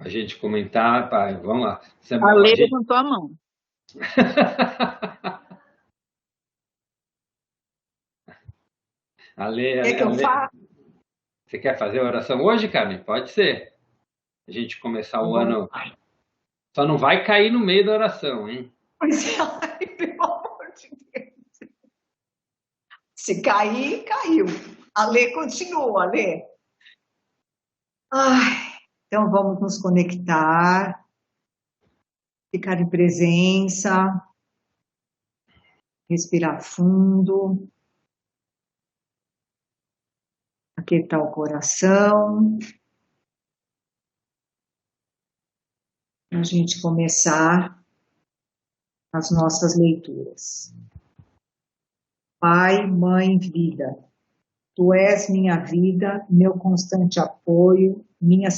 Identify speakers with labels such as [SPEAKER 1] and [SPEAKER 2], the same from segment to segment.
[SPEAKER 1] a gente comentar. Pai, vamos lá.
[SPEAKER 2] A Lê levantou a mão.
[SPEAKER 3] Quer que eu faça?
[SPEAKER 1] Você quer fazer a oração hoje, Carmen? Pode ser. A gente começar o ano. Só não vai cair no meio da oração, hein?
[SPEAKER 3] Pois é, pelo amor de Deus. Se cair, caiu. A Lê continua, Lê. Então vamos nos conectar, ficar em presença, respirar fundo, aquietar o coração, para a gente começar as nossas leituras. Pai, Mãe, Vida, Tu és minha vida, meu constante apoio, minha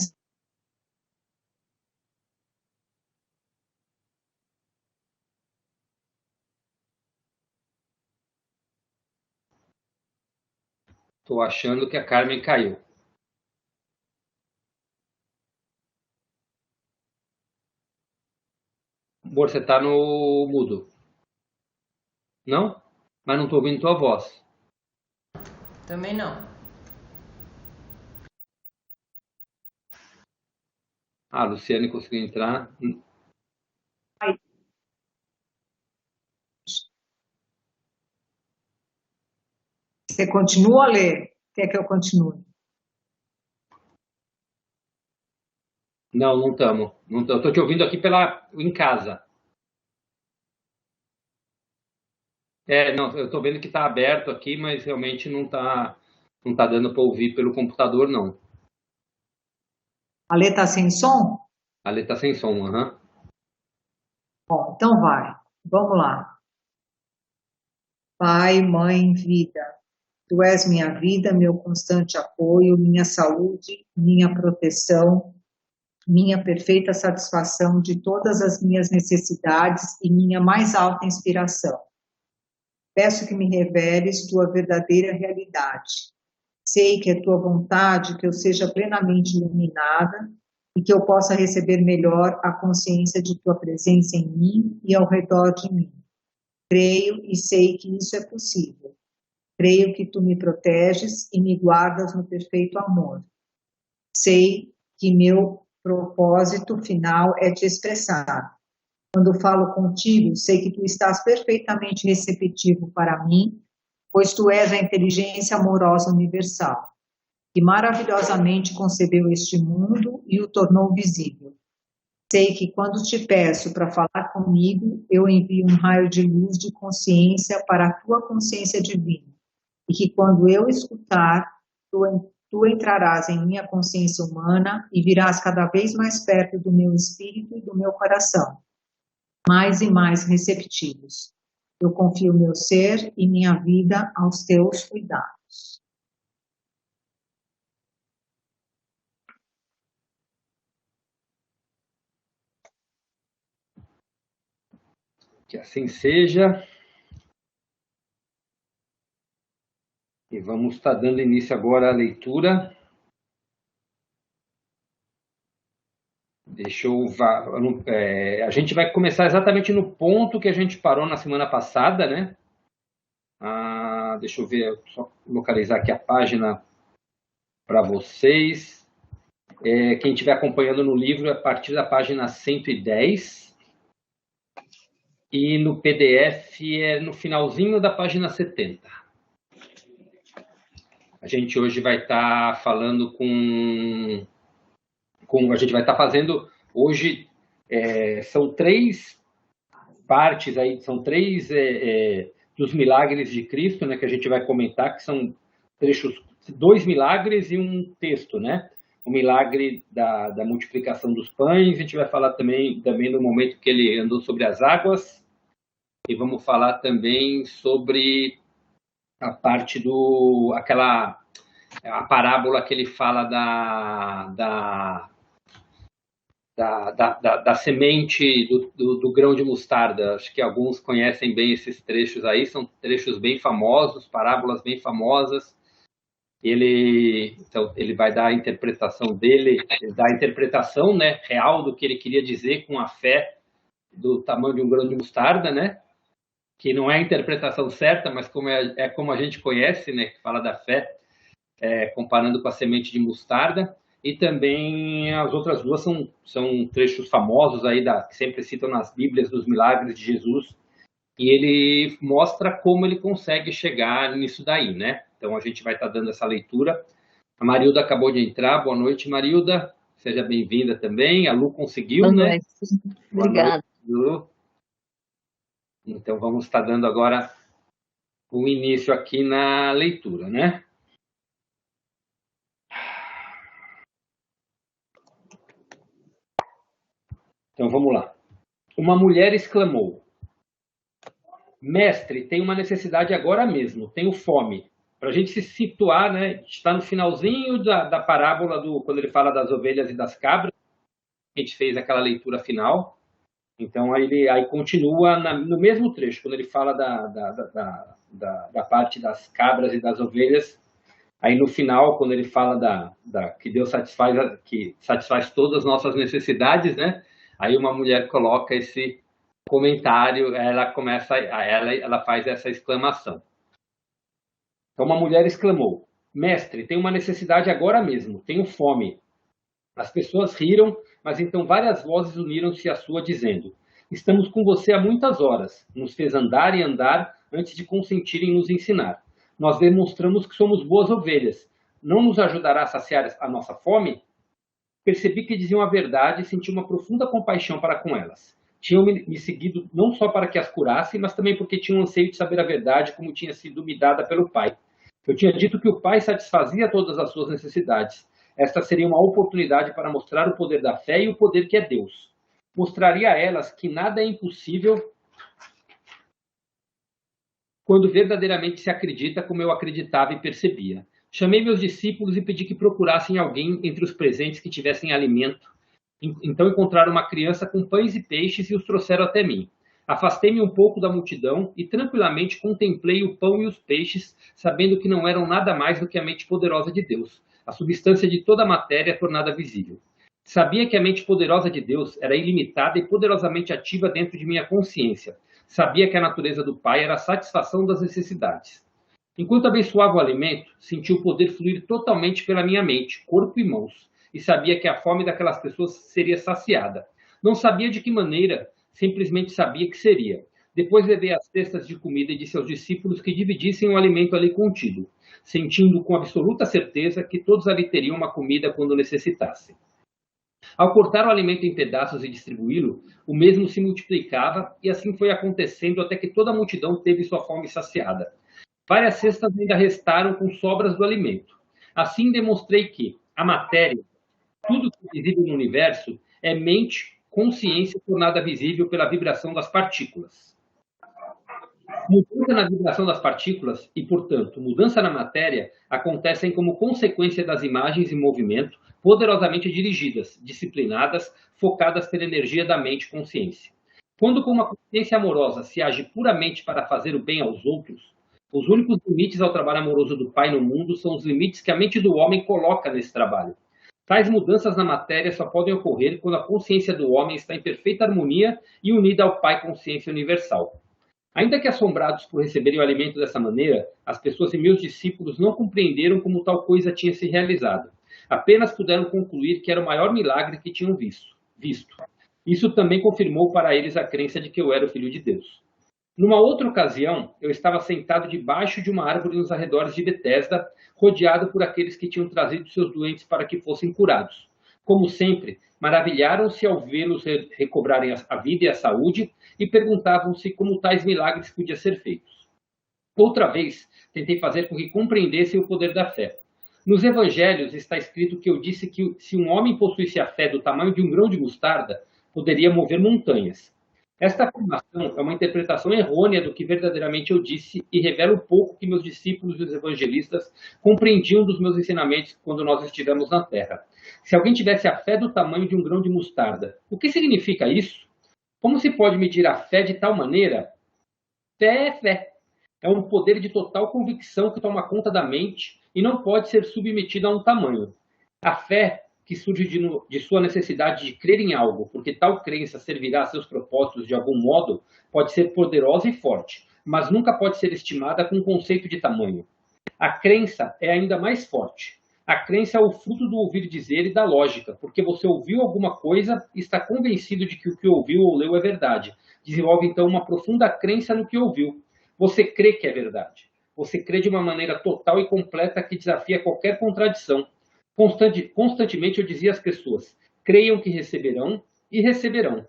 [SPEAKER 1] Estou achando que a Carmen caiu. Amor, você está no mudo. Não? Mas não estou ouvindo tua voz.
[SPEAKER 4] Também não.
[SPEAKER 1] A Luciane conseguiu entrar.
[SPEAKER 3] Você continua a ler? Quer que eu continue?
[SPEAKER 1] Não estamos. Estou te ouvindo aqui em casa. Não, eu estou vendo que está aberto aqui, mas realmente não tá dando para ouvir pelo computador, não.
[SPEAKER 3] A Lê está sem som?
[SPEAKER 1] A Lê está sem som, aham.
[SPEAKER 3] Bom, então vai. Vamos lá. Pai, Mãe, Vida, Tu és minha vida, meu constante apoio, minha saúde, minha proteção, minha perfeita satisfação de todas as minhas necessidades e minha mais alta inspiração. Peço que me reveles tua verdadeira realidade. Sei que é tua vontade que eu seja plenamente iluminada e que eu possa receber melhor a consciência de tua presença em mim e ao redor de mim. Creio e sei que isso é possível. Creio que tu me proteges e me guardas no perfeito amor. Sei que meu propósito final é te expressar. Quando falo contigo, sei que tu estás perfeitamente receptivo para mim, pois tu és a inteligência amorosa universal, que maravilhosamente concebeu este mundo e o tornou visível. Sei que quando te peço para falar comigo, eu envio um raio de luz de consciência para a tua consciência divina, e que quando eu escutar, tu entrarás em minha consciência humana e virás cada vez mais perto do meu espírito e do meu coração, mais e mais receptivos. Eu confio meu ser e minha vida aos teus cuidados.
[SPEAKER 1] Que assim seja. E vamos estar dando início agora à leitura. A gente vai começar exatamente no ponto que a gente parou na semana passada, né? Deixa eu ver, só localizar aqui a página para vocês. Quem estiver acompanhando no livro, é a partir da página 110. E no PDF é no finalzinho da página 70. A gente hoje vai estar falando a gente vai estar fazendo hoje, são 3 partes aí, são 3 dos milagres de Cristo, né, que a gente vai comentar, que são trechos, 2 milagres e um texto, né? O milagre da multiplicação dos pães, a gente vai falar também do momento que ele andou sobre as águas, e vamos falar também sobre a parte a parábola que ele fala da semente do grão de mostarda. Acho que alguns conhecem bem esses trechos aí, são trechos bem famosos, parábolas bem famosas, Então, ele vai dar a interpretação dele, dar a interpretação, né, real do que ele queria dizer com a fé do tamanho de um grão de mostarda, né? Que não é a interpretação certa, mas como a gente conhece, né? Que fala da fé, comparando com a semente de mostarda. E também as outras duas são trechos famosos aí que sempre citam nas Bíblias dos milagres de Jesus. E ele mostra como ele consegue chegar nisso daí, né? Então a gente vai estar dando essa leitura. A Marilda acabou de entrar. Boa noite, Marilda. Seja bem-vinda também. A Lu conseguiu,
[SPEAKER 2] Boa
[SPEAKER 1] né?
[SPEAKER 2] noite. Obrigada.
[SPEAKER 1] Boa noite, Lu. Então vamos estar dando agora o início aqui na leitura, né? Então vamos lá. Uma mulher exclamou: Mestre, tenho uma necessidade agora mesmo, tenho fome. Para a gente se situar, né? Está no finalzinho da parábola quando ele fala das ovelhas e das cabras. A gente fez aquela leitura final. Então aí continua no mesmo trecho, quando ele fala da parte das cabras e das ovelhas. Aí no final, quando ele fala que Deus satisfaz todas as nossas necessidades, né? Aí uma mulher coloca esse comentário, ela faz essa exclamação. Então uma mulher exclamou: Mestre, tenho uma necessidade agora mesmo, tenho fome. As pessoas riram, mas então várias vozes uniram-se à sua, dizendo: Estamos com você há muitas horas. Nos fez andar e andar antes de consentir em nos ensinar. Nós demonstramos que somos boas ovelhas. Não nos ajudará a saciar a nossa fome? Percebi que diziam a verdade e senti uma profunda compaixão para com elas. Tinham me seguido não só para que as curasse, mas também porque tinham anseio de saber a verdade como tinha sido me dada pelo Pai. Eu tinha dito que o Pai satisfazia todas as suas necessidades. Esta seria uma oportunidade para mostrar o poder da fé e o poder que é Deus. Mostraria a elas que nada é impossível quando verdadeiramente se acredita como eu acreditava e percebia. Chamei meus discípulos e pedi que procurassem alguém entre os presentes que tivessem alimento. Então encontraram uma criança com pães e peixes e os trouxeram até mim. Afastei-me um pouco da multidão e tranquilamente contemplei o pão e os peixes, sabendo que não eram nada mais do que a mente poderosa de Deus, a substância de toda a matéria tornada visível. Sabia que a mente poderosa de Deus era ilimitada e poderosamente ativa dentro de minha consciência. Sabia que a natureza do Pai era a satisfação das necessidades. Enquanto abençoava o alimento, senti o poder fluir totalmente pela minha mente, corpo e mãos, e sabia que a fome daquelas pessoas seria saciada. Não sabia de que maneira, simplesmente sabia que seria. Depois levei as cestas de comida e disse aos discípulos que dividissem o alimento ali contido, sentindo com absoluta certeza que todos ali teriam uma comida quando necessitassem. Ao cortar o alimento em pedaços e distribuí-lo, o mesmo se multiplicava, e assim foi acontecendo até que toda a multidão teve sua fome saciada. Várias cestas ainda restaram com sobras do alimento. Assim demonstrei que a matéria, tudo que é visível no universo, é mente, consciência tornada visível pela vibração das partículas. Mudança na vibração das partículas e, portanto, mudança na matéria acontecem como consequência das imagens em movimento, poderosamente dirigidas, disciplinadas, focadas pela energia da mente-consciência. Quando com uma consciência amorosa se age puramente para fazer o bem aos outros, os únicos limites ao trabalho amoroso do Pai no mundo são os limites que a mente do homem coloca nesse trabalho. Tais mudanças na matéria só podem ocorrer quando a consciência do homem está em perfeita harmonia e unida ao Pai Consciência Universal. Ainda que assombrados por receberem o alimento dessa maneira, as pessoas e meus discípulos não compreenderam como tal coisa tinha se realizado. Apenas puderam concluir que era o maior milagre que tinham visto. Isso também confirmou para eles a crença de que eu era o Filho de Deus. Numa outra ocasião, eu estava sentado debaixo de uma árvore nos arredores de Betesda, rodeado por aqueles que tinham trazido seus doentes para que fossem curados. Como sempre, maravilharam-se ao vê-los recobrarem a vida e a saúde e perguntavam-se como tais milagres podiam ser feitos. Outra vez, tentei fazer com que compreendessem o poder da fé. Nos evangelhos está escrito que eu disse que se um homem possuísse a fé do tamanho de um grão de mostarda, poderia mover montanhas. Esta afirmação é uma interpretação errônea do que verdadeiramente eu disse e revela o pouco que meus discípulos e os evangelistas compreendiam dos meus ensinamentos quando nós estivemos na Terra. Se alguém tivesse a fé do tamanho de um grão de mostarda, o que significa isso? Como se pode medir a fé de tal maneira? Fé é fé. É um poder de total convicção que toma conta da mente e não pode ser submetida a um tamanho. A fé que surge de sua necessidade de crer em algo, porque tal crença servirá a seus propósitos de algum modo, pode ser poderosa e forte, mas nunca pode ser estimada com um conceito de tamanho. A crença é ainda mais forte. A crença é o fruto do ouvir dizer e da lógica, porque você ouviu alguma coisa e está convencido de que o que ouviu ou leu é verdade. Desenvolve então uma profunda crença no que ouviu. Você crê que é verdade. Você crê de uma maneira total e completa que desafia qualquer contradição. Constantemente eu dizia às pessoas: creiam que receberão e receberão.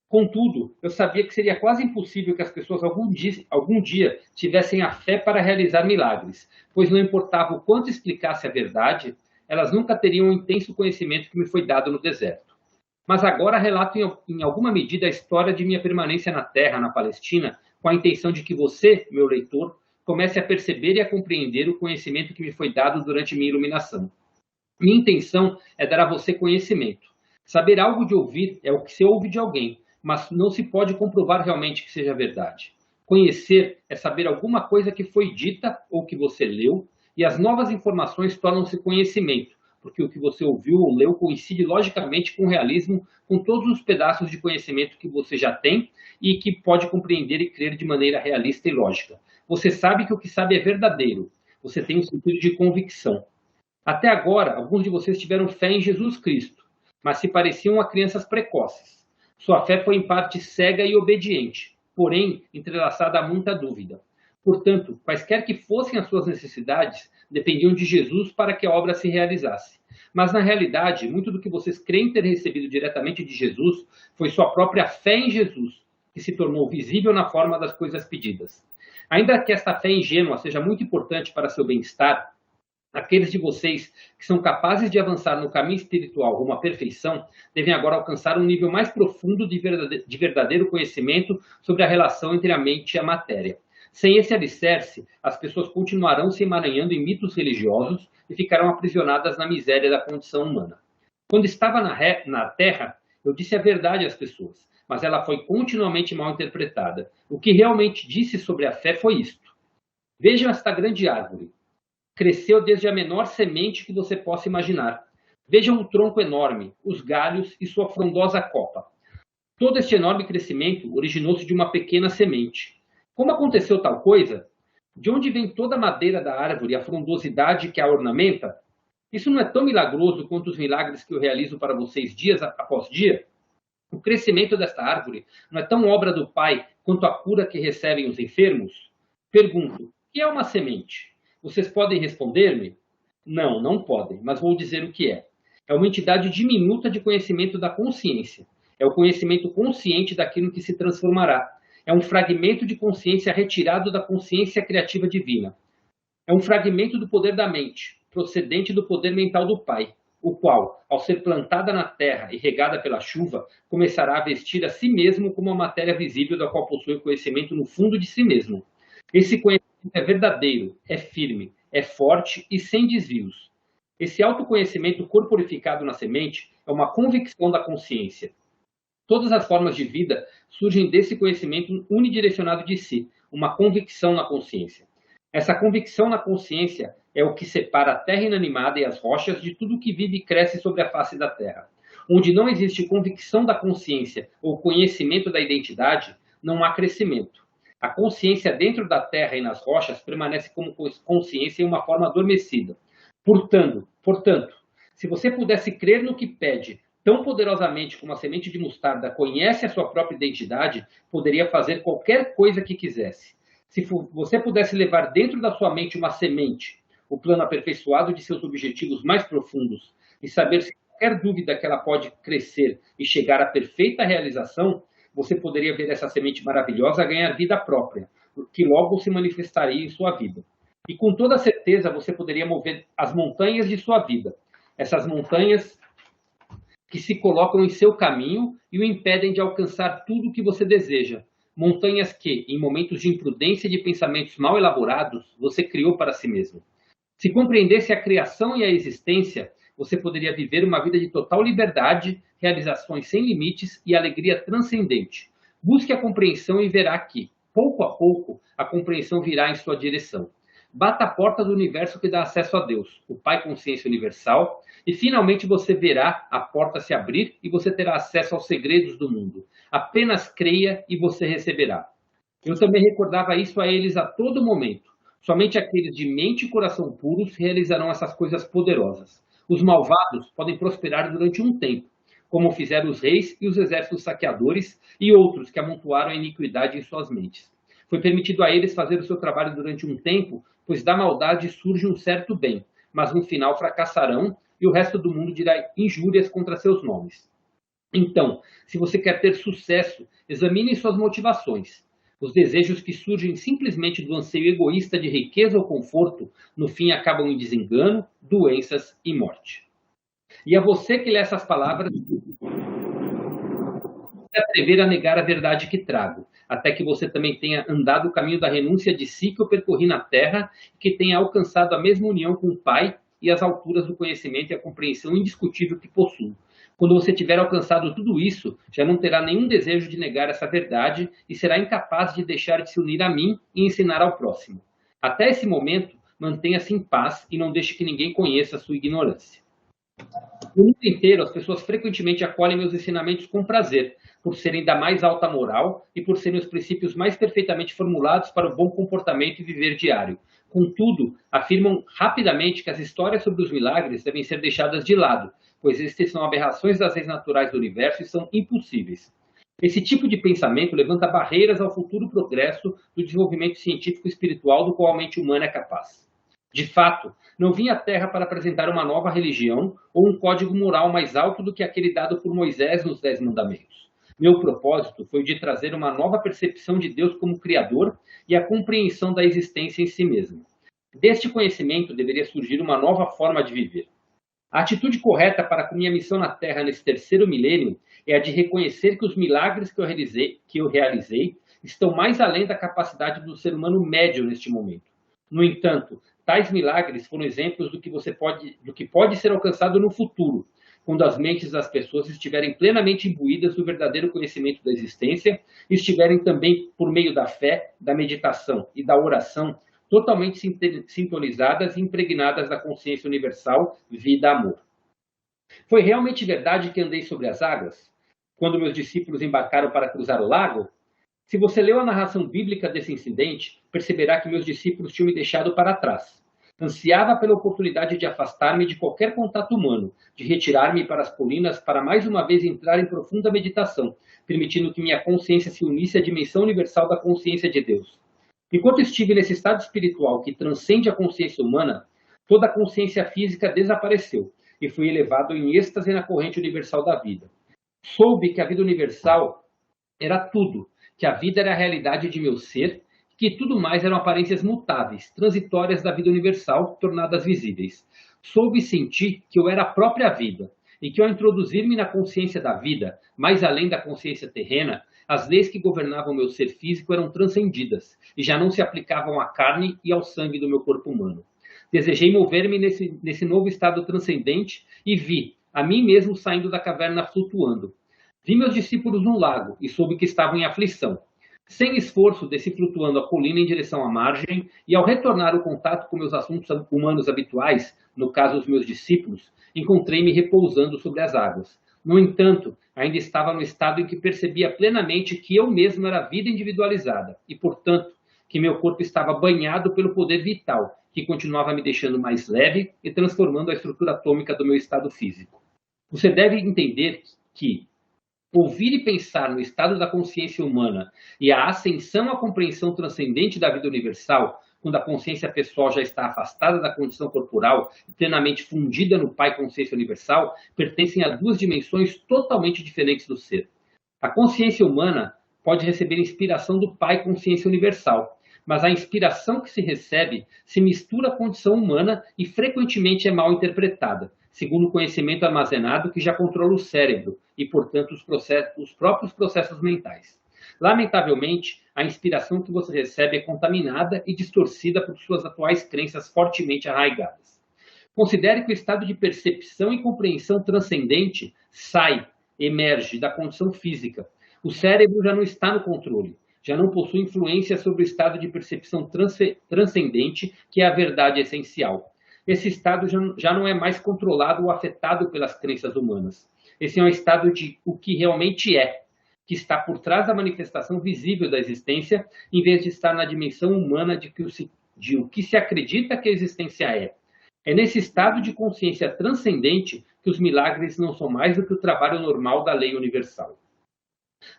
[SPEAKER 1] Contudo, eu sabia que seria quase impossível que as pessoas algum dia tivessem a fé para realizar milagres, pois não importava o quanto explicasse a verdade, elas nunca teriam o intenso conhecimento que me foi dado no deserto. Mas agora relato em alguma medida a história de minha permanência na terra, na Palestina, com a intenção de que você, meu leitor, comece a perceber e a compreender o conhecimento que me foi dado durante minha iluminação. Minha intenção é dar a você conhecimento. Saber algo de ouvir é o que se ouve de alguém, mas não se pode comprovar realmente que seja verdade. Conhecer é saber alguma coisa que foi dita ou que você leu, e as novas informações tornam-se conhecimento, porque o que você ouviu ou leu coincide logicamente com o realismo, com todos os pedaços de conhecimento que você já tem e que pode compreender e crer de maneira realista e lógica. Você sabe que o que sabe é verdadeiro. Você tem um sentido de convicção. Até agora, alguns de vocês tiveram fé em Jesus Cristo, mas se pareciam a crianças precoces. Sua fé foi em parte cega e obediente, porém entrelaçada a muita dúvida. Portanto, quaisquer que fossem as suas necessidades, dependiam de Jesus para que a obra se realizasse. Mas, na realidade, muito do que vocês creem ter recebido diretamente de Jesus foi sua própria fé em Jesus, que se tornou visível na forma das coisas pedidas. Ainda que esta fé ingênua seja muito importante para seu bem-estar, aqueles de vocês que são capazes de avançar no caminho espiritual rumo à perfeição devem agora alcançar um nível mais profundo de verdadeiro conhecimento sobre a relação entre a mente e a matéria. Sem esse alicerce, as pessoas continuarão se emaranhando em mitos religiosos e ficarão aprisionadas na miséria da condição humana. Quando estava na Terra, eu disse a verdade às pessoas, mas ela foi continuamente mal interpretada. O que realmente disse sobre a fé foi isto: vejam esta grande árvore. Cresceu desde a menor semente que você possa imaginar. Vejam o tronco enorme, os galhos e sua frondosa copa. Todo este enorme crescimento originou-se de uma pequena semente. Como aconteceu tal coisa? De onde vem toda a madeira da árvore e a frondosidade que a ornamenta? Isso não é tão milagroso quanto os milagres que eu realizo para vocês dias após dia? O crescimento desta árvore não é tão obra do Pai quanto a cura que recebem os enfermos? Pergunto: o que é uma semente? Vocês podem responder-me? Não, não podem, mas vou dizer o que é. É uma entidade diminuta de conhecimento da consciência. É o conhecimento consciente daquilo que se transformará. É um fragmento de consciência retirado da consciência criativa divina. É um fragmento do poder da mente, procedente do poder mental do Pai, o qual, ao ser plantada na terra e regada pela chuva, começará a vestir a si mesmo como a matéria visível da qual possui conhecimento no fundo de si mesmo. Esse conhecimento é verdadeiro, é firme, é forte e sem desvios. Esse autoconhecimento corporificado na semente é uma convicção da consciência. Todas as formas de vida surgem desse conhecimento unidirecionado de si, uma convicção na consciência. Essa convicção na consciência é o que separa a terra inanimada e as rochas de tudo que vive e cresce sobre a face da terra. Onde não existe convicção da consciência ou conhecimento da identidade, não há crescimento. A consciência dentro da terra e nas rochas permanece como consciência em uma forma adormecida. Portanto, se você pudesse crer no que pede, tão poderosamente como a semente de mostarda conhece a sua própria identidade, poderia fazer qualquer coisa que quisesse. Se você pudesse levar dentro da sua mente uma semente, o plano aperfeiçoado de seus objetivos mais profundos, e saber se qualquer dúvida que ela pode crescer e chegar à perfeita realização, você poderia ver essa semente maravilhosa ganhar vida própria, que logo se manifestaria em sua vida. E com toda certeza você poderia mover as montanhas de sua vida. Essas montanhas que se colocam em seu caminho e o impedem de alcançar tudo o que você deseja. Montanhas que, em momentos de imprudência e de pensamentos mal elaborados, você criou para si mesmo. Se compreendesse a criação e a existência, você poderia viver uma vida de total liberdade, realizações sem limites e alegria transcendente. Busque a compreensão e verá que, pouco a pouco, a compreensão virá em sua direção. bata a porta do universo que dá acesso a Deus, o Pai Consciência Universal, e finalmente você verá a porta se abrir e você terá acesso aos segredos do mundo. Apenas creia e você receberá. Eu também recordava isso a eles a todo momento. Somente aqueles de mente e coração puros realizarão essas coisas poderosas. Os malvados podem prosperar durante um tempo, como fizeram os reis e os exércitos saqueadores e outros que amontoaram a iniquidade em suas mentes. Foi permitido a eles fazer o seu trabalho durante um tempo, pois da maldade surge um certo bem, mas no final fracassarão e o resto do mundo dirá injúrias contra seus nomes. Então, se você quer ter sucesso, examine suas motivações. Os desejos que surgem simplesmente do anseio egoísta de riqueza ou conforto, no fim acabam em desengano, doenças e morte. E a você que lê essas palavras, se atrever a negar a verdade que trago, até que você também tenha andado o caminho da renúncia de si que eu percorri na terra, que tenha alcançado a mesma união com o Pai e as alturas do conhecimento e a compreensão indiscutível que possuo. Quando você tiver alcançado tudo isso, já não terá nenhum desejo de negar essa verdade e será incapaz de deixar de se unir a mim e ensinar ao próximo. Até esse momento, mantenha-se em paz e não deixe que ninguém conheça a sua ignorância. No mundo inteiro, as pessoas frequentemente acolhem meus ensinamentos com prazer, por serem da mais alta moral e por serem os princípios mais perfeitamente formulados para o bom comportamento e viver diário. Contudo, afirmam rapidamente que as histórias sobre os milagres devem ser deixadas de lado, pois estes são aberrações das leis naturais do universo e são impossíveis. Esse tipo de pensamento levanta barreiras ao futuro progresso do desenvolvimento científico e espiritual do qual a mente humana é capaz. De fato, não vim à Terra para apresentar uma nova religião ou um código moral mais alto do que aquele dado por Moisés nos 10 Mandamentos. Meu propósito foi de trazer uma nova percepção de Deus como Criador e a compreensão da existência em si mesmo. Deste conhecimento deveria surgir uma nova forma de viver. A atitude correta para com minha missão na Terra nesse terceiro milênio é a de reconhecer que os milagres que eu realizei estão mais além da capacidade do ser humano médio neste momento. No entanto, tais milagres foram exemplos do que pode ser alcançado no futuro, quando as mentes das pessoas estiverem plenamente imbuídas do verdadeiro conhecimento da existência e estiverem também, por meio da fé, da meditação e da oração, totalmente sintonizadas e impregnadas da consciência universal, vida, amor. Foi realmente verdade que andei sobre as águas, quando meus discípulos embarcaram para cruzar o lago? Se você leu a narração bíblica desse incidente, perceberá que meus discípulos tinham me deixado para trás. Ansiava pela oportunidade de afastar-me de qualquer contato humano, de retirar-me para as colinas para mais uma vez entrar em profunda meditação, permitindo que minha consciência se unisse à dimensão universal da consciência de Deus. Enquanto estive nesse estado espiritual que transcende a consciência humana, toda a consciência física desapareceu e fui elevado em êxtase na corrente universal da vida. Soube que a vida universal era tudo, que a vida era a realidade de meu ser, que tudo mais eram aparências mutáveis, transitórias da vida universal, tornadas visíveis. Soube e senti que eu era a própria vida, e que ao introduzir-me na consciência da vida, mais além da consciência terrena, as leis que governavam meu ser físico eram transcendidas, e já não se aplicavam à carne e ao sangue do meu corpo humano. Desejei mover-me nesse novo estado transcendente e vi a mim mesmo saindo da caverna flutuando. Vi meus discípulos no lago e soube que estavam em aflição. Sem esforço, desci flutuando a colina em direção à margem e, ao retornar o contato com meus assuntos humanos habituais, no caso os meus discípulos, encontrei-me repousando sobre as águas. No entanto, ainda estava no estado em que percebia plenamente que eu mesmo era a vida individualizada e, portanto, que meu corpo estava banhado pelo poder vital, que continuava me deixando mais leve e transformando a estrutura atômica do meu estado físico. Você deve entender que ouvir e pensar no estado da consciência humana e a ascensão à compreensão transcendente da vida universal, quando a consciência pessoal já está afastada da condição corporal e plenamente fundida no Pai Consciência Universal, pertencem a duas dimensões totalmente diferentes do ser. A consciência humana pode receber inspiração do Pai Consciência Universal, mas a inspiração que se recebe se mistura à condição humana e frequentemente é mal interpretada, segundo o conhecimento armazenado que já controla o cérebro e, portanto, os próprios processos mentais. Lamentavelmente, a inspiração que você recebe é contaminada e distorcida por suas atuais crenças fortemente arraigadas. Considere que o estado de percepção e compreensão transcendente emerge da condição física. O cérebro já não está no controle. já não possui influência sobre o estado de percepção transcendente, que é a verdade essencial. Esse estado já não é mais controlado ou afetado pelas crenças humanas. Esse é um estado de o que realmente é, que está por trás da manifestação visível da existência, em vez de estar na dimensão humana de o que se acredita que a existência é. É nesse estado de consciência transcendente que os milagres não são mais do que o trabalho normal da lei universal.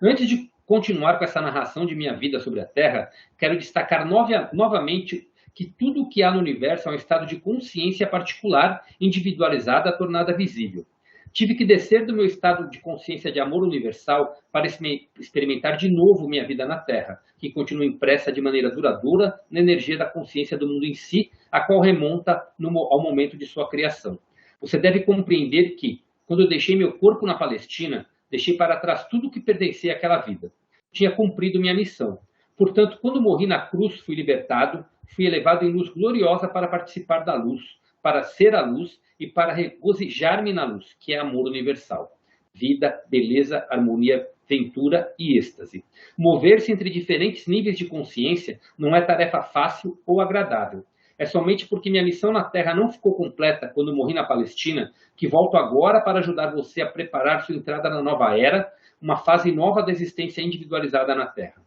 [SPEAKER 1] Antes de continuar com essa narração de minha vida sobre a Terra, quero destacar novamente que tudo o que há no universo é um estado de consciência particular, individualizada, tornada visível. Tive que descer do meu estado de consciência de amor universal para experimentar de novo minha vida na Terra, que continua impressa de maneira duradoura na energia da consciência do mundo em si, a qual remonta ao momento de sua criação. Você deve compreender que, quando eu deixei meu corpo na Palestina, deixei para trás tudo o que pertencia àquela vida. Tinha cumprido minha missão. Portanto, quando morri na cruz, fui libertado, fui elevado em luz gloriosa para participar da luz, para ser a luz e para regozijar-me na luz, que é amor universal. Vida, beleza, harmonia, ventura e êxtase. Mover-se entre diferentes níveis de consciência não é tarefa fácil ou agradável. É somente porque minha missão na Terra não ficou completa quando morri na Palestina que volto agora para ajudar você a preparar sua entrada na nova era, uma fase nova da existência individualizada na Terra.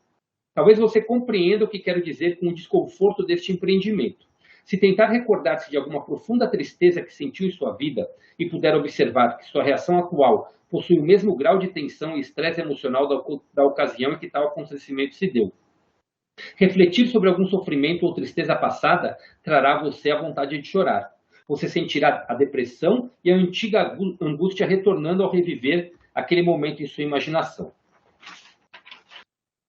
[SPEAKER 1] Talvez você compreenda o que quero dizer com o desconforto deste empreendimento. Se tentar recordar-se de alguma profunda tristeza que sentiu em sua vida e puder observar que sua reação atual possui o mesmo grau de tensão e estresse emocional da ocasião em que tal acontecimento se deu. Refletir sobre algum sofrimento ou tristeza passada trará a você a vontade de chorar. Você sentirá a depressão e a antiga angústia retornando ao reviver aquele momento em sua imaginação.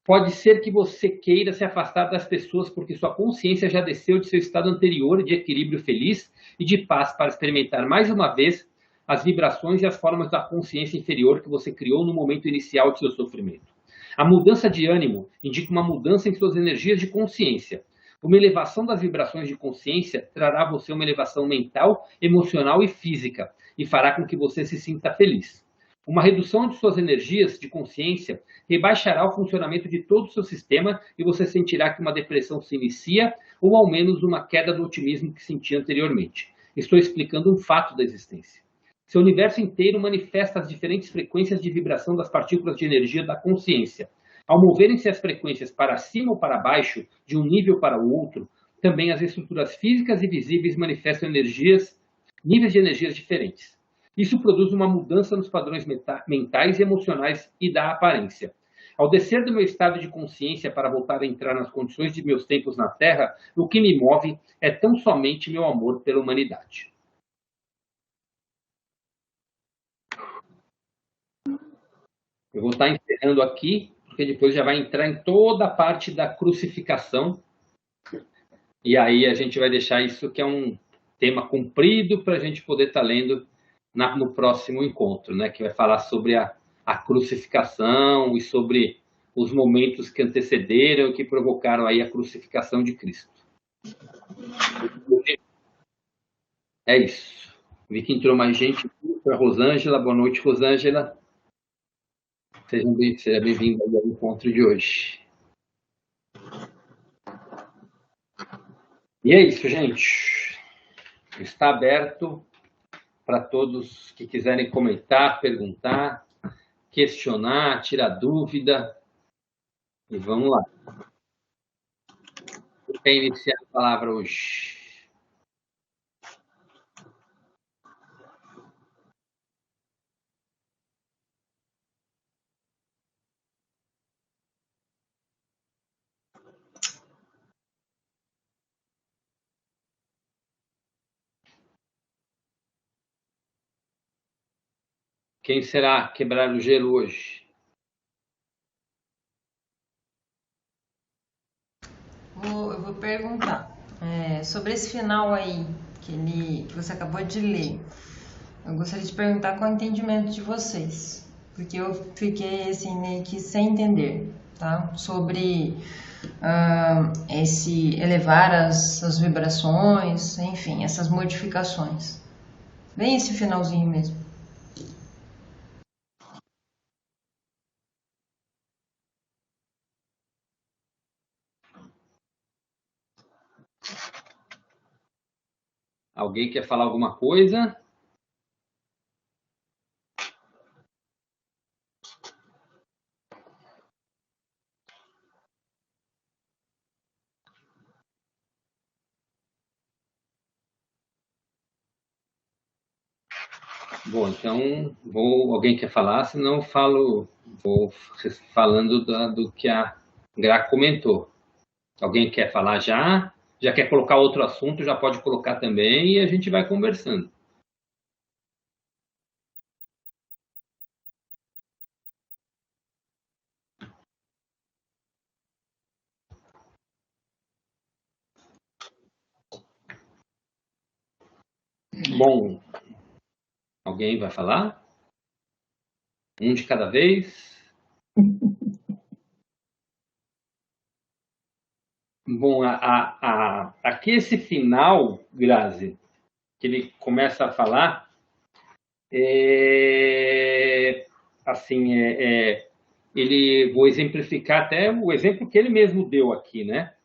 [SPEAKER 1] Pode ser que você queira se afastar das pessoas porque sua consciência já desceu de seu estado anterior de equilíbrio feliz e de paz para experimentar mais uma vez as vibrações e as formas da consciência inferior que você criou no momento inicial de seu sofrimento. A mudança de ânimo indica uma mudança em suas energias de consciência. Uma elevação das vibrações de consciência trará a você uma elevação mental, emocional e física e fará com que você se sinta feliz. Uma redução de suas energias de consciência rebaixará o funcionamento de todo o seu sistema e você sentirá que uma depressão se inicia ou ao menos uma queda do otimismo que sentia anteriormente. Estou explicando um fato da existência. Seu universo inteiro manifesta as diferentes frequências de vibração das partículas de energia da consciência. Ao moverem-se as frequências para cima ou para baixo, de um nível para o outro, também as estruturas físicas e visíveis manifestam níveis de energias diferentes. Isso produz uma mudança nos padrões mentais e emocionais e da aparência. Ao descer do meu estado de consciência para voltar a entrar nas condições de meus tempos na Terra, o que me move é tão somente meu amor pela humanidade. Eu vou estar encerrando aqui, porque depois já vai entrar em toda a parte da crucificação. E aí a gente vai deixar isso, que é um tema comprido, para a gente poder estar lendo no próximo encontro, né? Que vai falar sobre a crucificação e sobre os momentos que antecederam e que provocaram aí a crucificação de Cristo. É isso. Vi que entrou mais gente. Foi a Rosângela. Boa noite, Rosângela. Seja bem-vindo ao encontro de hoje. E é isso, gente. Está aberto para todos que quiserem comentar, perguntar, questionar, tirar dúvida. E vamos lá. Quer iniciar a palavra hoje? Quem será quebrar o gelo hoje?
[SPEAKER 4] Eu vou perguntar. Sobre esse final aí, que você acabou de ler, eu gostaria de perguntar qual é o entendimento de vocês. Porque eu fiquei assim, meio que sem entender, tá? Sobre esse elevar as vibrações, enfim, essas modificações. Bem esse finalzinho mesmo.
[SPEAKER 1] Alguém quer falar alguma coisa? Bom, então, alguém quer falar? Senão eu vou falando do que a Gra comentou. Alguém quer falar já? Já quer colocar outro assunto? Já pode colocar também e a gente vai conversando. Bom, alguém vai falar? Um de cada vez? Bom, aqui esse final, Grazi, que ele começa a falar, assim, vou exemplificar até o exemplo que ele mesmo deu aqui, né?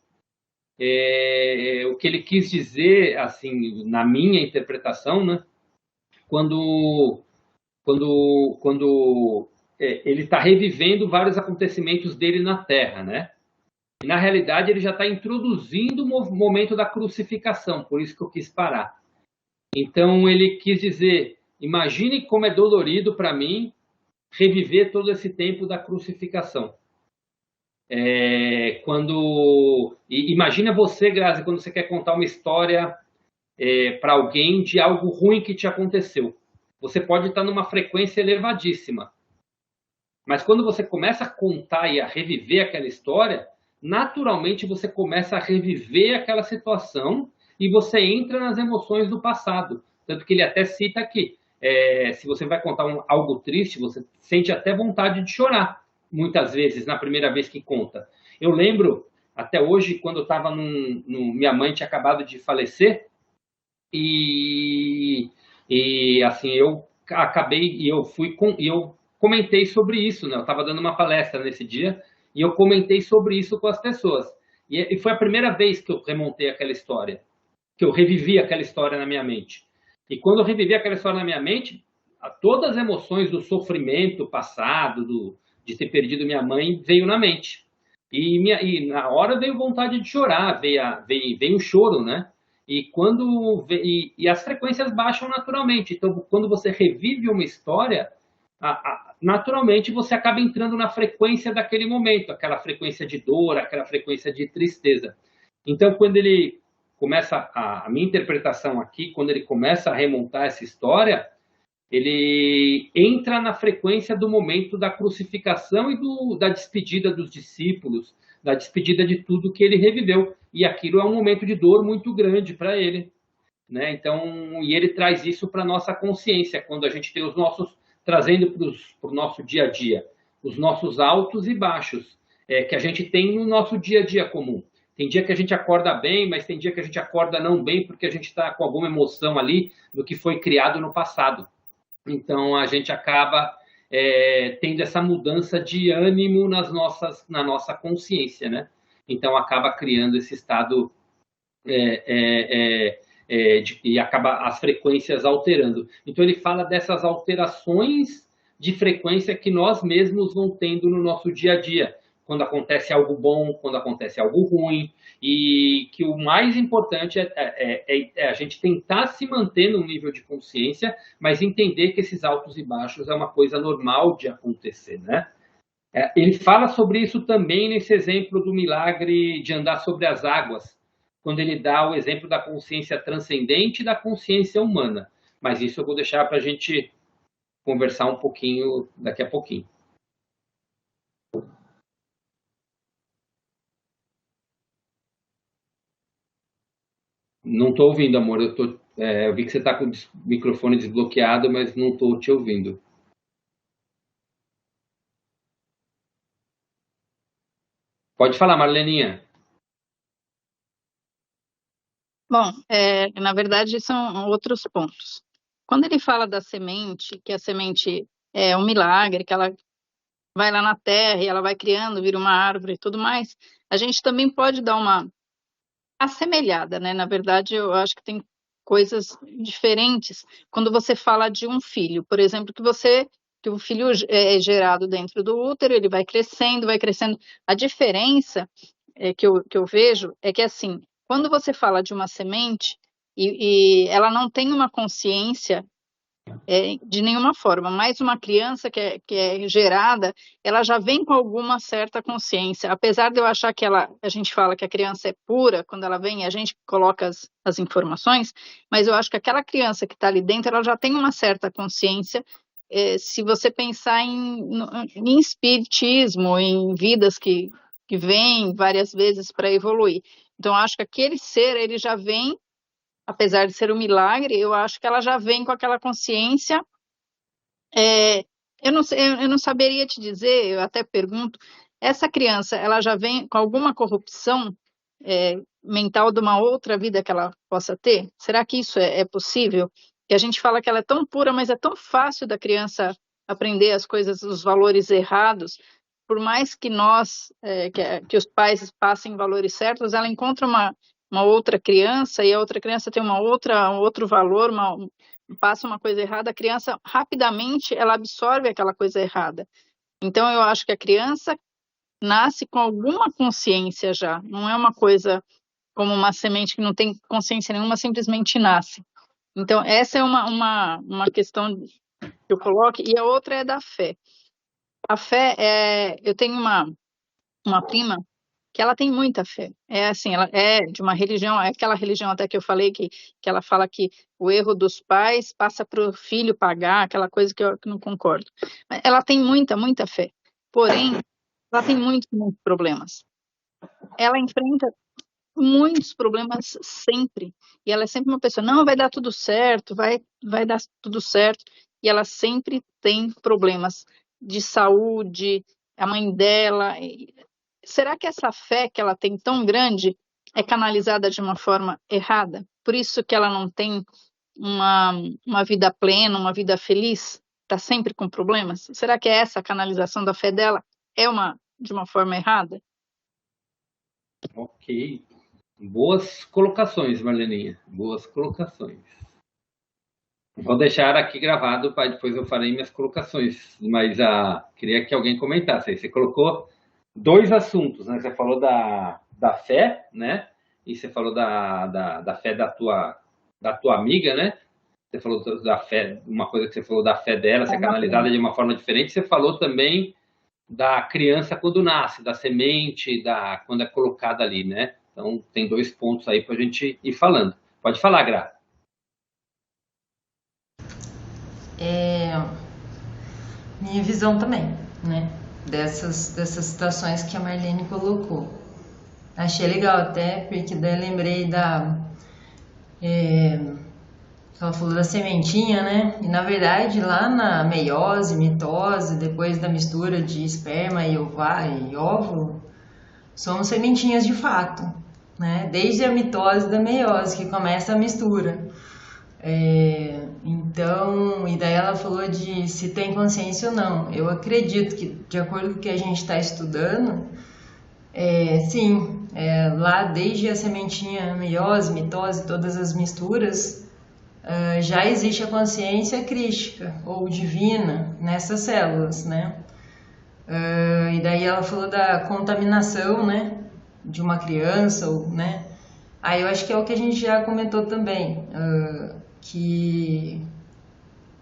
[SPEAKER 1] O que ele quis dizer, assim, na minha interpretação, né? Quando ele está revivendo vários acontecimentos dele na Terra, né? E, na realidade, ele já está introduzindo o momento da crucificação, por isso que eu quis parar. Então, ele quis dizer, imagine como é dolorido para mim reviver todo esse tempo da crucificação. Imagina você, Grazi, quando você quer contar uma história para alguém de algo ruim que te aconteceu. Você pode estar numa frequência elevadíssima. Mas quando você começa a contar e a reviver aquela história, naturalmente você começa a reviver aquela situação e você entra nas emoções do passado. Tanto que ele até cita aqui, se você vai contar algo triste, você sente até vontade de chorar, muitas vezes, na primeira vez que conta. Eu lembro, até hoje, quando eu estava minha mãe tinha acabado de falecer, e assim, eu comentei sobre isso, né? Eu estava dando uma palestra nesse dia e eu comentei sobre isso com as pessoas. E foi a primeira vez que eu remontei aquela história, que eu revivi aquela história na minha mente. E quando eu revivi aquela história na minha mente, todas as emoções do sofrimento passado, de ter perdido minha mãe, veio na mente. E na hora veio vontade de chorar, veio um choro, né? E as frequências baixam naturalmente. Então, quando você revive uma história, naturalmente você acaba entrando na frequência daquele momento, aquela frequência de dor, aquela frequência de tristeza. Então, quando ele começa, a minha interpretação aqui, quando ele começa a remontar essa história, ele entra na frequência do momento da crucificação e da despedida dos discípulos, da despedida de tudo que ele reviveu. E aquilo é um momento de dor muito grande para ele, né? Então, e ele traz isso para a nossa consciência, quando a gente tem trazendo para o nosso dia a dia, os nossos altos e baixos, que a gente tem no nosso dia a dia comum. Tem dia que a gente acorda bem, mas tem dia que a gente acorda não bem, porque a gente está com alguma emoção ali do que foi criado no passado. Então, a gente acaba tendo essa mudança de ânimo na nossa consciência, né? Então, acaba criando esse estado e acaba as frequências alterando. Então, ele fala dessas alterações de frequência que nós mesmos vamos tendo no nosso dia a dia, quando acontece algo bom, quando acontece algo ruim, e que o mais importante é a gente tentar se manter num nível de consciência, mas entender que esses altos e baixos é uma coisa normal de acontecer, né? Ele fala sobre isso também nesse exemplo do milagre de andar sobre as águas, quando ele dá o exemplo da consciência transcendente e da consciência humana. Mas isso eu vou deixar para a gente conversar um pouquinho daqui a pouquinho. Não estou ouvindo, amor. Eu vi que você está com o microfone desbloqueado, mas não estou te ouvindo. Pode falar, Marleninha.
[SPEAKER 2] Bom, na verdade, são outros pontos. Quando ele fala da semente, que a semente é um milagre, que ela vai lá na terra e ela vai criando, vira uma árvore e tudo mais, a gente também pode dar uma assemelhada, né? Na verdade, eu acho que tem coisas diferentes quando você fala de um filho, por exemplo, que o filho é gerado dentro do útero, ele vai crescendo, vai crescendo. A diferença que eu vejo é que, assim, quando você fala de uma semente e ela não tem uma consciência de nenhuma forma, mas uma criança que é gerada, ela já vem com alguma certa consciência, apesar de eu achar que a gente fala que a criança é pura, quando ela vem, a gente coloca as informações, mas eu acho que aquela criança que está ali dentro, ela já tem uma certa consciência, se você pensar em espiritismo, em vidas que vêm várias vezes para evoluir. Então, eu acho que aquele ser, ele já vem, apesar de ser um milagre, eu acho que ela já vem com aquela consciência. Eu não saberia te dizer, eu até pergunto, essa criança, ela já vem com alguma corrupção mental de uma outra vida que ela possa ter? Será que isso é possível? Que a gente fala que ela é tão pura, mas é tão fácil da criança aprender as coisas, os valores errados. Por mais que que os pais passem valores certos, ela encontra uma outra criança e a outra criança tem um outro valor, passa uma coisa errada, a criança rapidamente ela absorve aquela coisa errada. Então eu acho que a criança nasce com alguma consciência já, não é uma coisa como uma semente que não tem consciência nenhuma, simplesmente nasce. Então essa é uma questão que eu coloco, e a outra é da fé. A fé eu tenho uma prima que ela tem muita fé. É assim, ela é de uma religião, é aquela religião até que eu falei que ela fala que o erro dos pais passa para o filho pagar, aquela coisa que eu não concordo. Mas ela tem muita, muita fé. Porém, ela tem muitos problemas. Ela enfrenta muitos problemas sempre. E ela é sempre uma pessoa, não, vai dar tudo certo, vai dar tudo certo. E ela sempre tem problemas de saúde, a mãe dela. Será que essa fé que ela tem tão grande é canalizada de uma forma errada? Por isso que ela não tem uma vida plena, uma vida feliz? Está sempre com problemas? Será que essa canalização da fé dela é de uma forma errada?
[SPEAKER 1] Ok. Boas colocações, Marleninha. Boas colocações. Vou deixar aqui gravado, para depois eu farei minhas colocações. Mas queria que alguém comentasse. Você colocou 2 assuntos, né? Você falou da fé, né? E você falou da fé da tua amiga, né? Você falou da fé, uma coisa que você falou da fé dela, ser canalizada de uma forma diferente. Você falou também da criança quando nasce, da semente, quando é colocada ali, né? Então, tem 2 pontos aí para a gente ir falando. Pode falar, Gra.
[SPEAKER 4] Minha visão também, né? Dessas situações que a Marlene colocou. Achei legal até, porque daí lembrei ela falou da sementinha, né? E na verdade lá na meiose, mitose, depois da mistura de esperma e óvulo, somos sementinhas de fato, né? Desde a mitose da meiose que começa a mistura. Então, e daí ela falou de se tem consciência ou não. Eu acredito que, de acordo com o que a gente está estudando, sim, lá desde a sementinha, meiose, mitose, todas as misturas, já existe a consciência crística ou divina nessas células, né? E daí ela falou da contaminação, né, de uma criança, né? Aí eu acho que é o que a gente já comentou também, que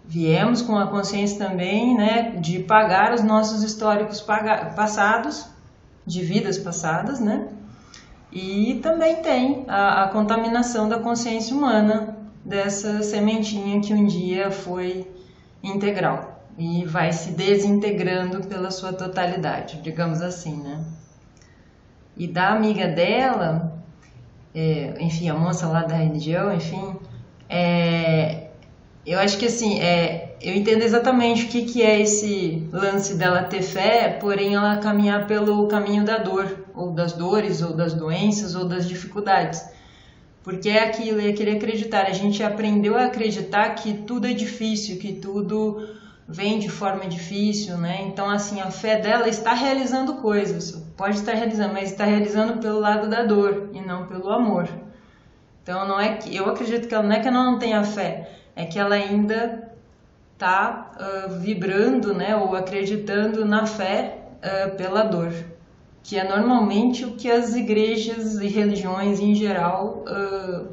[SPEAKER 4] viemos com a consciência também, né, de pagar os nossos históricos passados, de vidas passadas, né? E também tem a contaminação da consciência humana dessa sementinha que um dia foi integral e vai se desintegrando pela sua totalidade, digamos assim, né? E da amiga dela, enfim, a moça lá da religião, enfim, eu acho que assim, eu entendo exatamente o que é esse lance dela ter fé, porém ela caminhar pelo caminho da dor, ou das dores, ou das doenças, ou das dificuldades. Porque é aquilo, é querer acreditar. A gente aprendeu a acreditar que tudo é difícil, que tudo vem de forma difícil, né? Então, assim, a fé dela está realizando coisas. Pode estar realizando, mas está realizando pelo lado da dor e não pelo amor. Então, não é que, eu acredito que ela não é que ela não tenha fé, é que ela ainda está vibrando, né, ou acreditando na fé pela dor, que é normalmente o que as igrejas e religiões em geral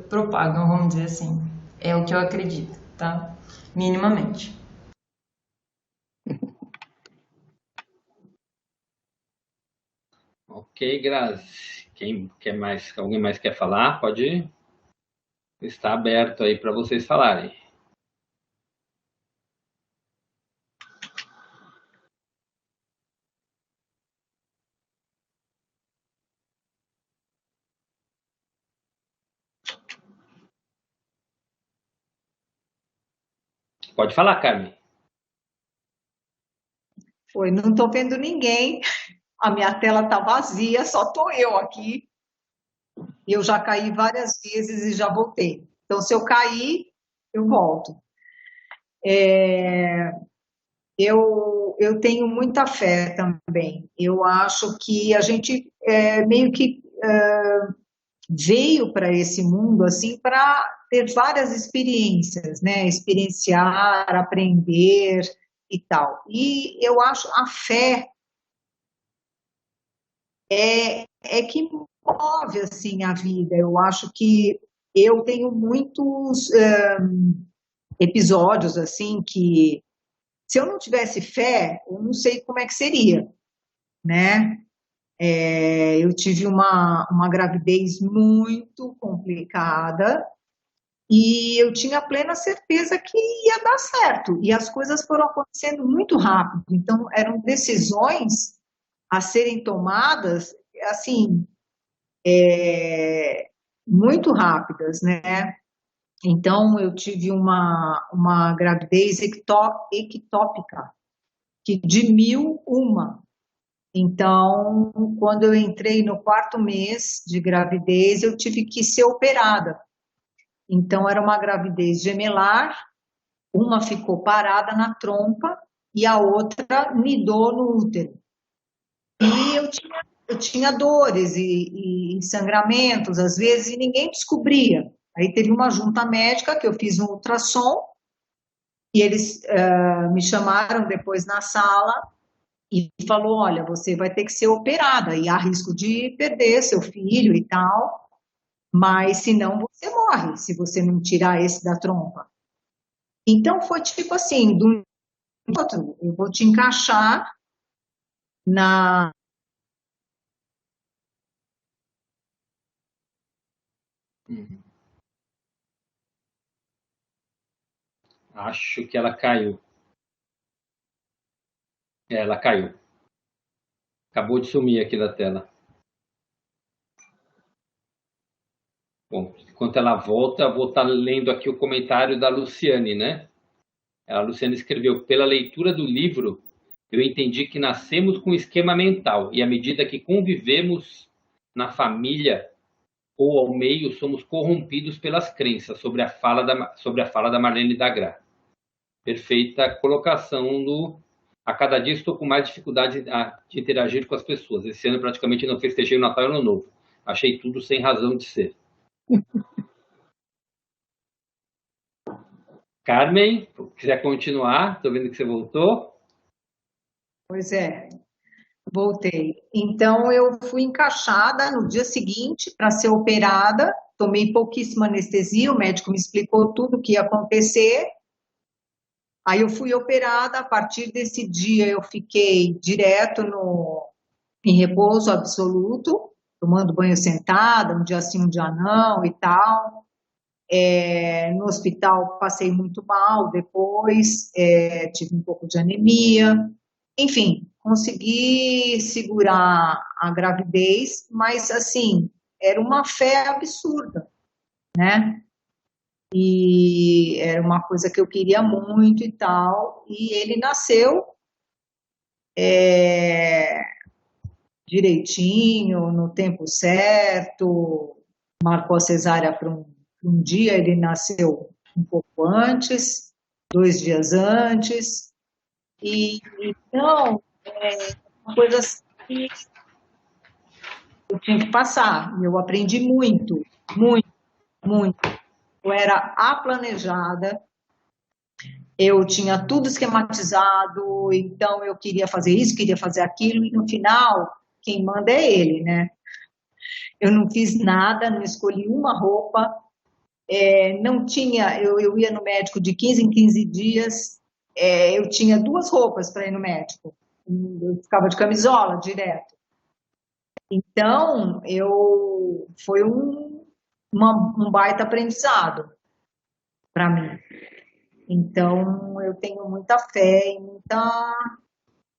[SPEAKER 4] propagam, vamos dizer assim. É o que eu acredito, tá? Minimamente.
[SPEAKER 1] Ok, Grazi. Quem quer mais? Alguém mais quer falar? Pode ir. Está aberto aí para vocês falarem. Pode falar, Carmen.
[SPEAKER 3] Oi, não estou vendo ninguém. A minha tela está vazia, só estou eu aqui. Eu já caí várias vezes e já voltei. Então, se eu cair, eu volto. Eu tenho muita fé também. Eu acho que a gente meio que veio para esse mundo assim para ter várias experiências, né? Experienciar, aprender e tal. E eu acho a fé é que move assim a vida. Eu acho que eu tenho muitos episódios assim que se eu não tivesse fé, eu não sei como é que seria, né? Eu tive uma gravidez muito complicada e eu tinha plena certeza que ia dar certo. E as coisas foram acontecendo muito rápido. Então, eram decisões a serem tomadas, assim, muito rápidas, né? Então, eu tive uma gravidez ectópica, que de 1001. Então, quando eu entrei no 4º mês de gravidez, eu tive que ser operada. Então, era uma gravidez gemelar, uma ficou parada na trompa e a outra nidou no útero. E eu tinha dores e sangramentos, às vezes, e ninguém descobria. Aí teve uma junta médica que eu fiz um ultrassom e eles me chamaram depois na sala e falou, olha, você vai ter que ser operada e há risco de perder seu filho e tal, mas se não você morre, se você não tirar esse da trompa. Então foi tipo assim, do outro, eu vou te encaixar na...
[SPEAKER 1] Acho que ela caiu. Ela caiu. Acabou de sumir aqui da tela. Bom, enquanto ela volta, eu vou estar lendo aqui o comentário da Luciane, né? A Luciane escreveu: pela leitura do livro, eu entendi que nascemos com um esquema mental e à medida que convivemos na família ou ao meio, somos corrompidos pelas crenças sobre a fala da Marlene Dagra. Perfeita colocação do... A cada dia estou com mais dificuldade de interagir com as pessoas. Esse ano praticamente não festejei o Natal e o Ano Novo. Achei tudo sem razão de ser. Carmen, quiser continuar, estou vendo que você voltou.
[SPEAKER 3] Pois é, voltei. Então eu fui encaixada no dia seguinte para ser operada, tomei pouquíssima anestesia, o médico me explicou tudo o que ia acontecer. Aí eu fui operada, a partir desse dia eu fiquei direto em repouso absoluto, tomando banho sentada, um dia sim, um dia não e tal. No hospital passei muito mal depois, tive um pouco de anemia. Enfim, consegui segurar a gravidez, mas assim, era uma fé absurda, né? E era uma coisa que eu queria muito e tal, e ele nasceu direitinho, no tempo certo, marcou a cesárea para um dia, ele nasceu um pouco antes, 2 dias antes, e então, uma coisa assim que eu tinha que passar, e eu aprendi muito, muito. muito. Eu era aplanejada, eu tinha tudo esquematizado, então eu queria fazer isso, queria fazer aquilo, e no final, quem manda é ele, né? Eu não fiz nada, não escolhi uma roupa, não tinha, eu ia no médico de 15 em 15 dias, eu tinha 2 roupas para ir no médico, eu ficava de camisola direto. Então, foi um baita aprendizado para mim. Então, eu tenho muita fé e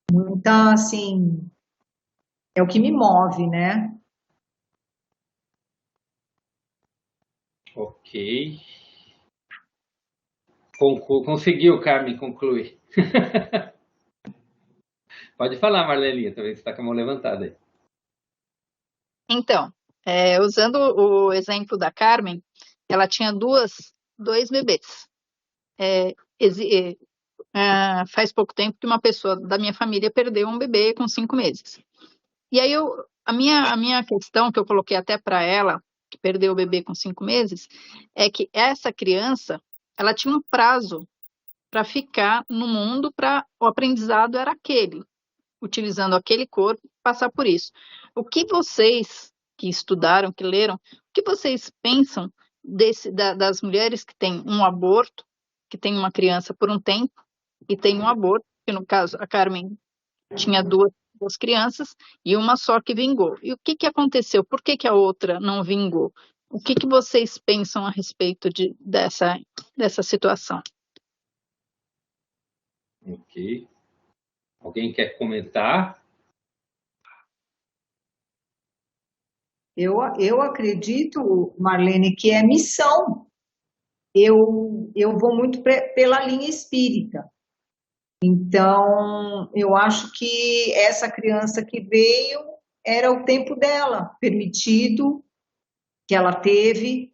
[SPEAKER 3] muita, assim, é o que me move, né?
[SPEAKER 1] Ok. Conseguiu, Carmen, concluir. Pode falar, Marlelinha, também você está com a mão levantada aí.
[SPEAKER 2] Então, usando o exemplo da Carmen, ela tinha dois bebês. Faz pouco tempo que uma pessoa da minha família perdeu um bebê com 5 meses. E aí a minha questão que eu coloquei até para ela, que perdeu o bebê com 5 meses, é que essa criança, ela tinha um prazo para ficar no mundo, para o aprendizado era aquele, utilizando aquele corpo, passar por isso. O que vocês que estudaram, que leram, o que vocês pensam das mulheres que têm um aborto, que tem uma criança por um tempo e tem um aborto, que no caso a Carmen tinha duas crianças e uma só que vingou. E o que aconteceu? Por que a outra não vingou? O que vocês pensam a respeito dessa situação?
[SPEAKER 1] Ok. Alguém quer comentar?
[SPEAKER 3] Eu acredito, Marlene, que é missão. Eu vou muito pela linha espírita. Então, eu acho que essa criança que veio era o tempo dela, permitido, que ela teve,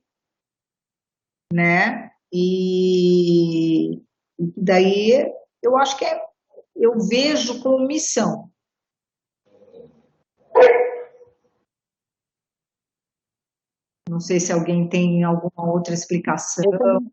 [SPEAKER 3] né? E daí eu acho que eu vejo como missão. Não sei se alguém tem alguma outra explicação.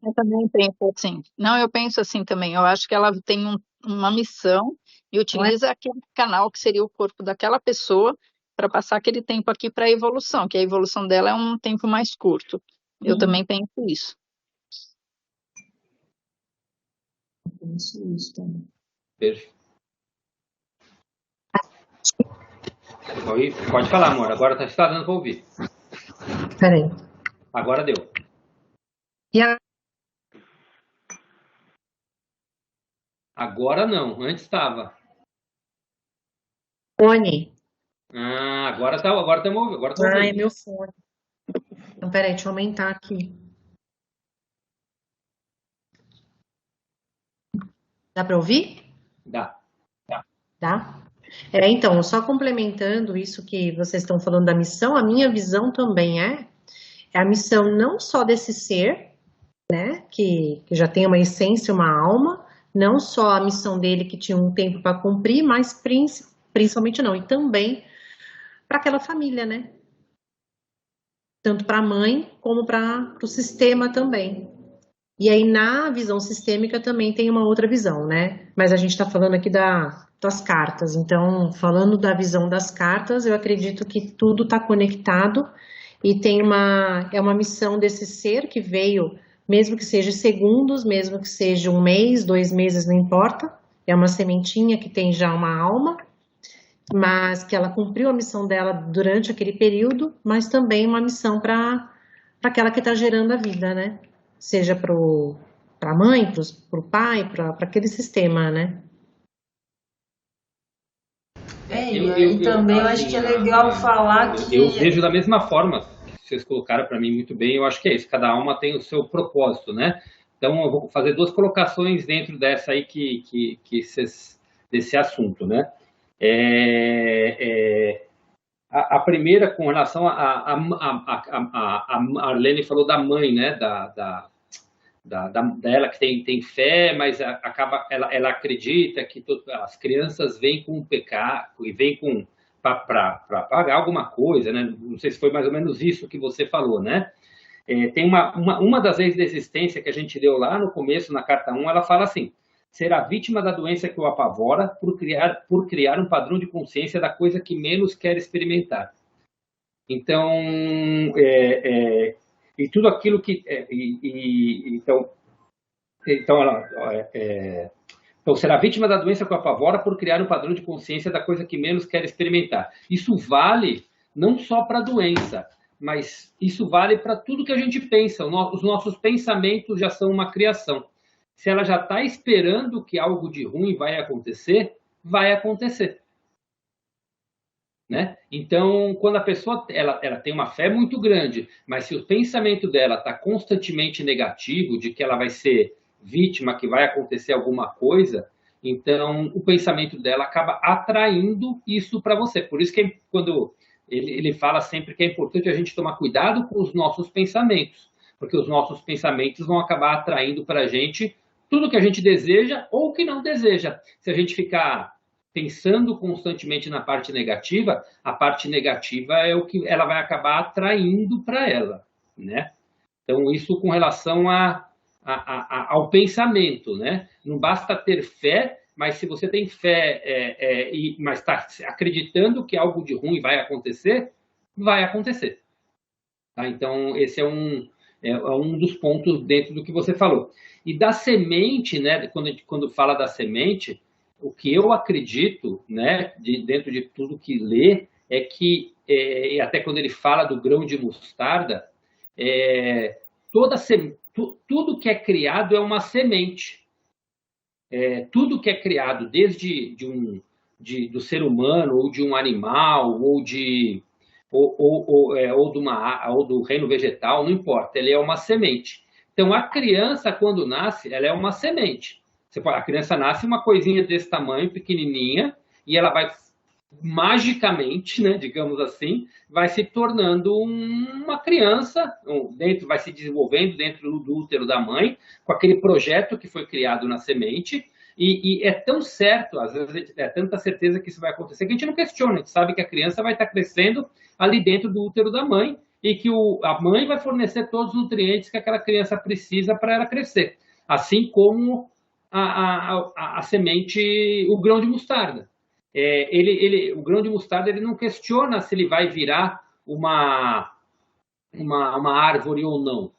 [SPEAKER 2] Eu também penso assim. Não, eu penso assim também. Eu acho que ela tem uma missão e utiliza aquele canal que seria o corpo daquela pessoa para passar aquele tempo aqui para a evolução, que a evolução dela é um tempo mais curto. Eu também penso isso.
[SPEAKER 3] Eu penso isso também.
[SPEAKER 1] Perfeito. Pode falar, amor. Agora está dando para ouvir.
[SPEAKER 5] Peraí.
[SPEAKER 1] Agora deu.
[SPEAKER 5] E
[SPEAKER 1] Agora não. Antes estava.
[SPEAKER 5] fone?
[SPEAKER 1] Agora está ouvindo. Agora tô ouvindo.
[SPEAKER 5] Ai, meu fone. Então, peraí, deixa eu aumentar aqui. Dá para ouvir?
[SPEAKER 1] Dá.
[SPEAKER 5] Tá? Então, só complementando isso que vocês estão falando da missão, a minha visão também é a missão não só desse ser, né, que já tem uma essência, uma alma, não só a missão dele que tinha um tempo para cumprir, mas principalmente não, e também para aquela família, né? Tanto para a mãe como para o sistema também. E aí, na visão sistêmica, também tem uma outra visão, né? Mas a gente está falando aqui das cartas. Então, falando da visão das cartas, eu acredito que tudo está conectado e é uma missão desse ser que veio, mesmo que seja segundos, mesmo que seja 1 mês, 2 meses, não importa. É uma sementinha que tem já uma alma, mas que ela cumpriu a missão dela durante aquele período, mas também uma missão para aquela que está gerando a vida, né? Seja para a mãe, para o pai, para aquele sistema, né?
[SPEAKER 4] E também eu acho que é legal falar que...
[SPEAKER 1] Eu vejo da mesma forma que vocês colocaram para mim muito bem, eu acho que é isso, cada alma tem o seu propósito, né? Então eu vou fazer 2 colocações dentro dessa aí desse assunto, né? A primeira com relação a Arlene falou da mãe, né? Dela que tem fé, mas ela acredita que as crianças vêm com pecado e vêm para pagar alguma coisa, né? Não sei se foi mais ou menos isso que você falou, né? Tem uma das leis da existência que a gente deu lá no começo, na carta 1, ela fala assim: será vítima da doença que o apavora por criar um padrão de consciência da coisa que menos quer experimentar. Então, e tudo aquilo que... Então, será vítima da doença que o apavora por criar um padrão de consciência da coisa que menos quer experimentar. Isso vale não só para a doença, mas isso vale para tudo que a gente pensa. Os nossos pensamentos já são uma criação. Se ela já está esperando que algo de ruim vai acontecer, vai acontecer. Né? Então, quando a pessoa ela tem uma fé muito grande, mas se o pensamento dela está constantemente negativo, de que ela vai ser vítima, que vai acontecer alguma coisa, então o pensamento dela acaba atraindo isso para você. Por isso que quando ele fala sempre que é importante a gente tomar cuidado com os nossos pensamentos, porque os nossos pensamentos vão acabar atraindo para a gente tudo que a gente deseja ou que não deseja. Se a gente ficar pensando constantemente na parte negativa, a parte negativa é o que ela vai acabar atraindo para ela, né? Então, isso com relação ao pensamento, né? Não basta ter fé, mas se você tem fé, mas está acreditando que algo de ruim vai acontecer, vai acontecer. Tá? Então, esse é um dos pontos dentro do que você falou. E da semente, né? Quando fala da semente, o que eu acredito, né? Dentro de tudo que lê, é que, e até quando ele fala do grão de mostarda, tudo que é criado é uma semente. Tudo que é criado, desde do ser humano, ou de um animal, ou do reino vegetal, não importa, ele é uma semente. Então, a criança, quando nasce, ela é uma semente. A criança nasce uma coisinha desse tamanho, pequenininha, e ela vai magicamente, né, digamos assim, vai se tornando uma criança, vai se desenvolvendo dentro do útero da mãe, com aquele projeto que foi criado na semente, e é tão certo, às vezes é tanta certeza que isso vai acontecer, que a gente não questiona, a gente sabe que a criança vai estar crescendo ali dentro do útero da mãe, e que a mãe vai fornecer todos os nutrientes que aquela criança precisa para ela crescer, assim como a semente, o grão de mostarda. O grão de mostarda, ele não questiona se ele vai virar uma árvore ou não.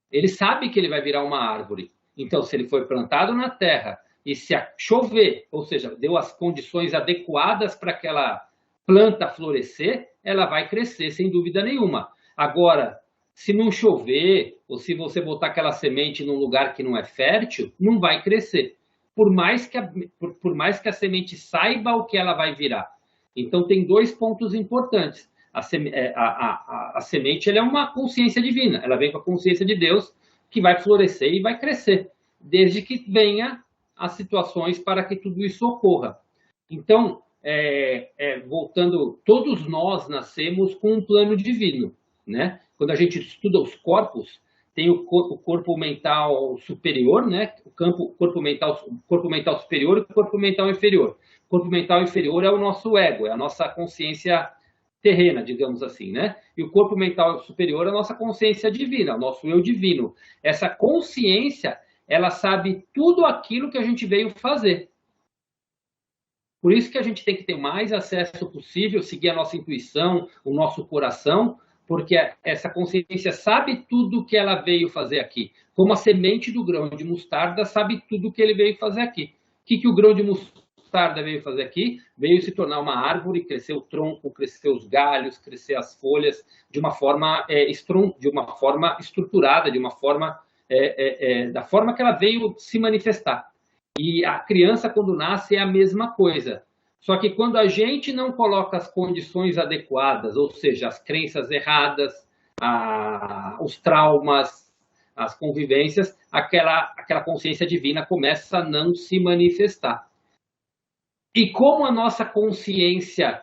[SPEAKER 1] Ele sabe que ele vai virar uma árvore. Então, se ele foi plantado na terra e se chover, ou seja, deu as condições adequadas para aquela planta florescer, ela vai crescer, sem dúvida nenhuma. Agora, se não chover, ou se você botar aquela semente num lugar que não é fértil, não vai crescer. Por mais que a semente saiba o que ela vai virar. Então, tem dois pontos importantes. A semente ela é uma consciência divina. Ela vem com a consciência de Deus, que vai florescer e vai crescer, desde que venha as situações para que tudo isso ocorra. Então, voltando, todos nós nascemos com um plano divino, né? Quando a gente estuda os corpos, tem o corpo mental superior, né? O corpo mental superior e o corpo mental inferior. O corpo mental inferior é o nosso ego, é a nossa consciência terrena, digamos assim, né? E o corpo mental superior é a nossa consciência divina, o nosso eu divino. Essa consciência, ela sabe tudo aquilo que a gente veio fazer. Por isso que a gente tem que ter o mais acesso possível, seguir a nossa intuição, o nosso coração, porque essa consciência sabe tudo o que ela veio fazer aqui. Como a semente do grão de mostarda sabe tudo o que ele veio fazer aqui. O que o grão de mostarda veio fazer aqui? Veio se tornar uma árvore, crescer o tronco, crescer os galhos, crescer as folhas, de uma forma estruturada, da forma que ela veio se manifestar. E a criança, quando nasce, é a mesma coisa. Só que quando a gente não coloca as condições adequadas, ou seja, as crenças erradas, os traumas, as convivências, aquela consciência divina começa a não se manifestar. E como a nossa consciência,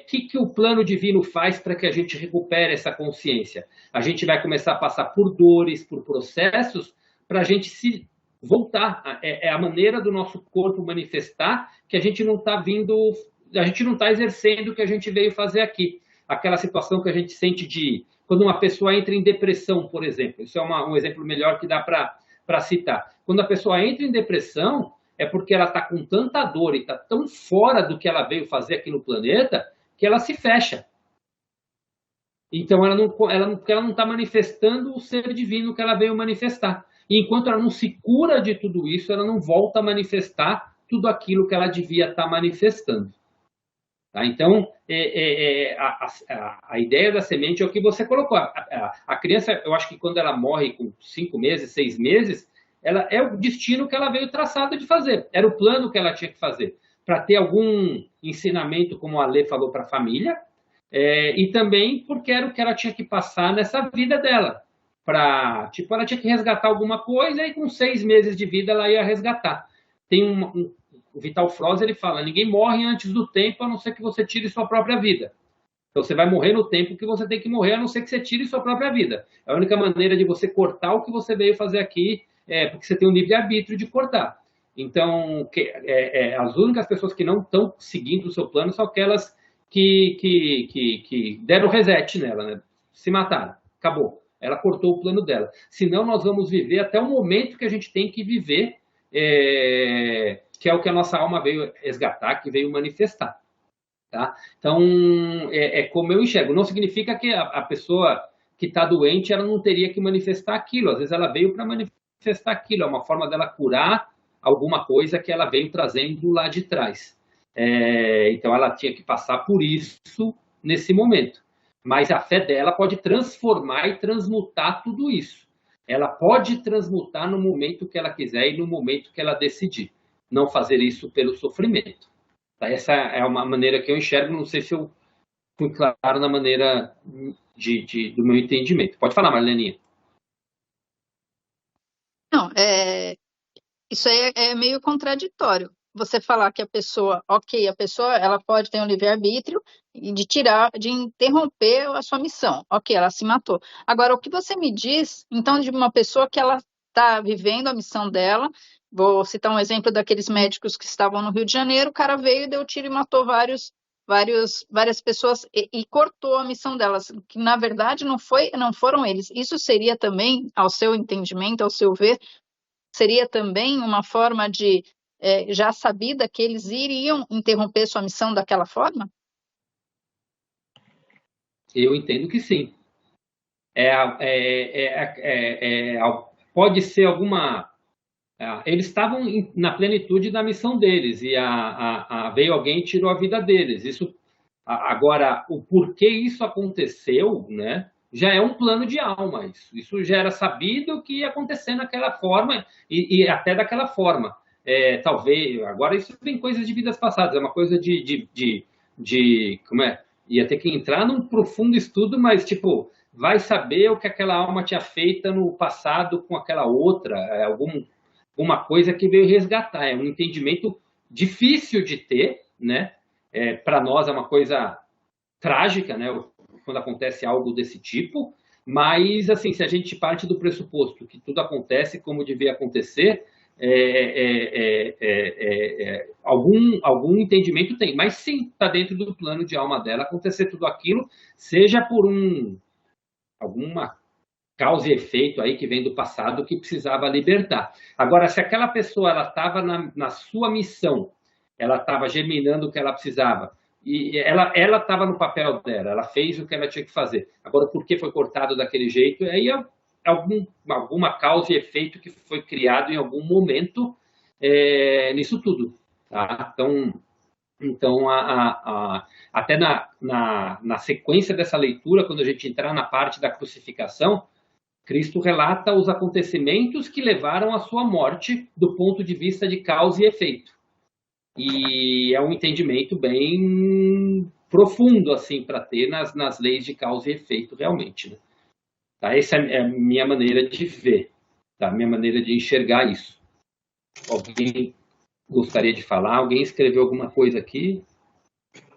[SPEAKER 1] que o plano divino faz para que a gente recupere essa consciência? A gente vai começar a passar por dores, por processos, para a gente se voltar. É a maneira do nosso corpo manifestar que a gente não está exercendo o que a gente veio fazer aqui. Aquela situação que a gente sente de quando uma pessoa entra em depressão, por exemplo. Isso é um exemplo melhor que dá para citar. Quando a pessoa entra em depressão, é porque ela está com tanta dor e está tão fora do que ela veio fazer aqui no planeta, que ela se fecha. Então, ela não está manifestando o ser divino que ela veio manifestar. E enquanto ela não se cura de tudo isso, ela não volta a manifestar tudo aquilo que ela devia estar manifestando. Tá? Então, a ideia da semente é o que você colocou. A criança, eu acho que quando ela morre com 5 meses, 6 meses, ela é o destino que ela veio traçado de fazer. Era o plano que ela tinha que fazer. Para ter algum ensinamento, como a Lê falou, para a família, e também porque era o que ela tinha que passar nessa vida dela. Tipo, ela tinha que resgatar alguma coisa e com 6 meses de vida ela ia resgatar. Tem o Vital Froese, ele fala, ninguém morre antes do tempo, a não ser que você tire sua própria vida. Então, você vai morrer no tempo que você tem que morrer, a não ser que você tire sua própria vida. É a única maneira de você cortar o que você veio fazer aqui, porque você tem um livre-arbítrio de cortar. Então, as únicas pessoas que não estão seguindo o seu plano são aquelas que deram reset nela, né? Se mataram, acabou. Ela cortou o plano dela. Senão, nós vamos viver até o momento que a gente tem que viver, que é o que a nossa alma veio resgatar, que veio manifestar. Tá? Então, como eu enxergo. Não significa que a pessoa que está doente, ela não teria que manifestar aquilo. Às vezes ela veio para manifestar aquilo. É uma forma dela curar alguma coisa que ela veio trazendo lá de trás. Então, ela tinha que passar por isso nesse momento. Mas a fé dela pode transformar e transmutar tudo isso. Ela pode transmutar no momento que ela quiser e no momento que ela decidir. Não fazer isso pelo sofrimento. Essa é uma maneira que eu enxergo, não sei se eu fui claro na maneira do meu entendimento. Pode falar, Marleninha.
[SPEAKER 2] Não, isso aí é meio contraditório. Você falar que a pessoa ela pode ter um livre-arbítrio de interromper a sua missão. Ok, ela se matou. Agora, o que você me diz, então, de uma pessoa que ela está vivendo a missão dela, vou citar um exemplo daqueles médicos que estavam no Rio de Janeiro, o cara veio, deu tiro e matou várias pessoas e cortou a missão delas, que na verdade não foram eles. Isso seria também, ao seu entendimento, ao seu ver, seria também uma forma de, já sabida, que eles iriam interromper sua missão daquela forma?
[SPEAKER 1] Eu entendo que sim. Pode ser alguma... Eles estavam na plenitude da missão deles e veio alguém e tirou a vida deles. Agora, o porquê isso aconteceu, né? Já é um plano de alma. Isso já era sabido que ia acontecer naquela forma e até daquela forma. Talvez, agora isso tem coisas de vidas passadas, é uma coisa como é? Ia ter que entrar num profundo estudo, mas tipo, vai saber o que aquela alma tinha feito no passado com aquela outra, alguma coisa que veio resgatar. É um entendimento difícil de ter, né? Para nós é uma coisa trágica, né? Quando acontece algo desse tipo, mas assim, se a gente parte do pressuposto que tudo acontece como devia acontecer, algum entendimento tem, mas sim, está dentro do plano de alma dela acontecer tudo aquilo, seja por alguma causa e efeito aí que vem do passado que precisava libertar. Agora, se aquela pessoa ela estava na sua missão, ela estava germinando o que ela precisava, e ela estava no papel dela, ela fez o que ela tinha que fazer. Agora, por que foi cortado daquele jeito? Aí alguma causa e efeito que foi criado em algum momento nisso tudo. Tá? Então até na sequência dessa leitura, quando a gente entrar na parte da crucificação, Cristo relata os acontecimentos que levaram à sua morte do ponto de vista de causa e efeito. E é um entendimento bem profundo assim para ter nas leis de causa e efeito realmente. Né? Tá? Essa é a minha maneira de ver, tá? A minha maneira de enxergar isso. Alguém gostaria de falar? Alguém escreveu alguma coisa aqui?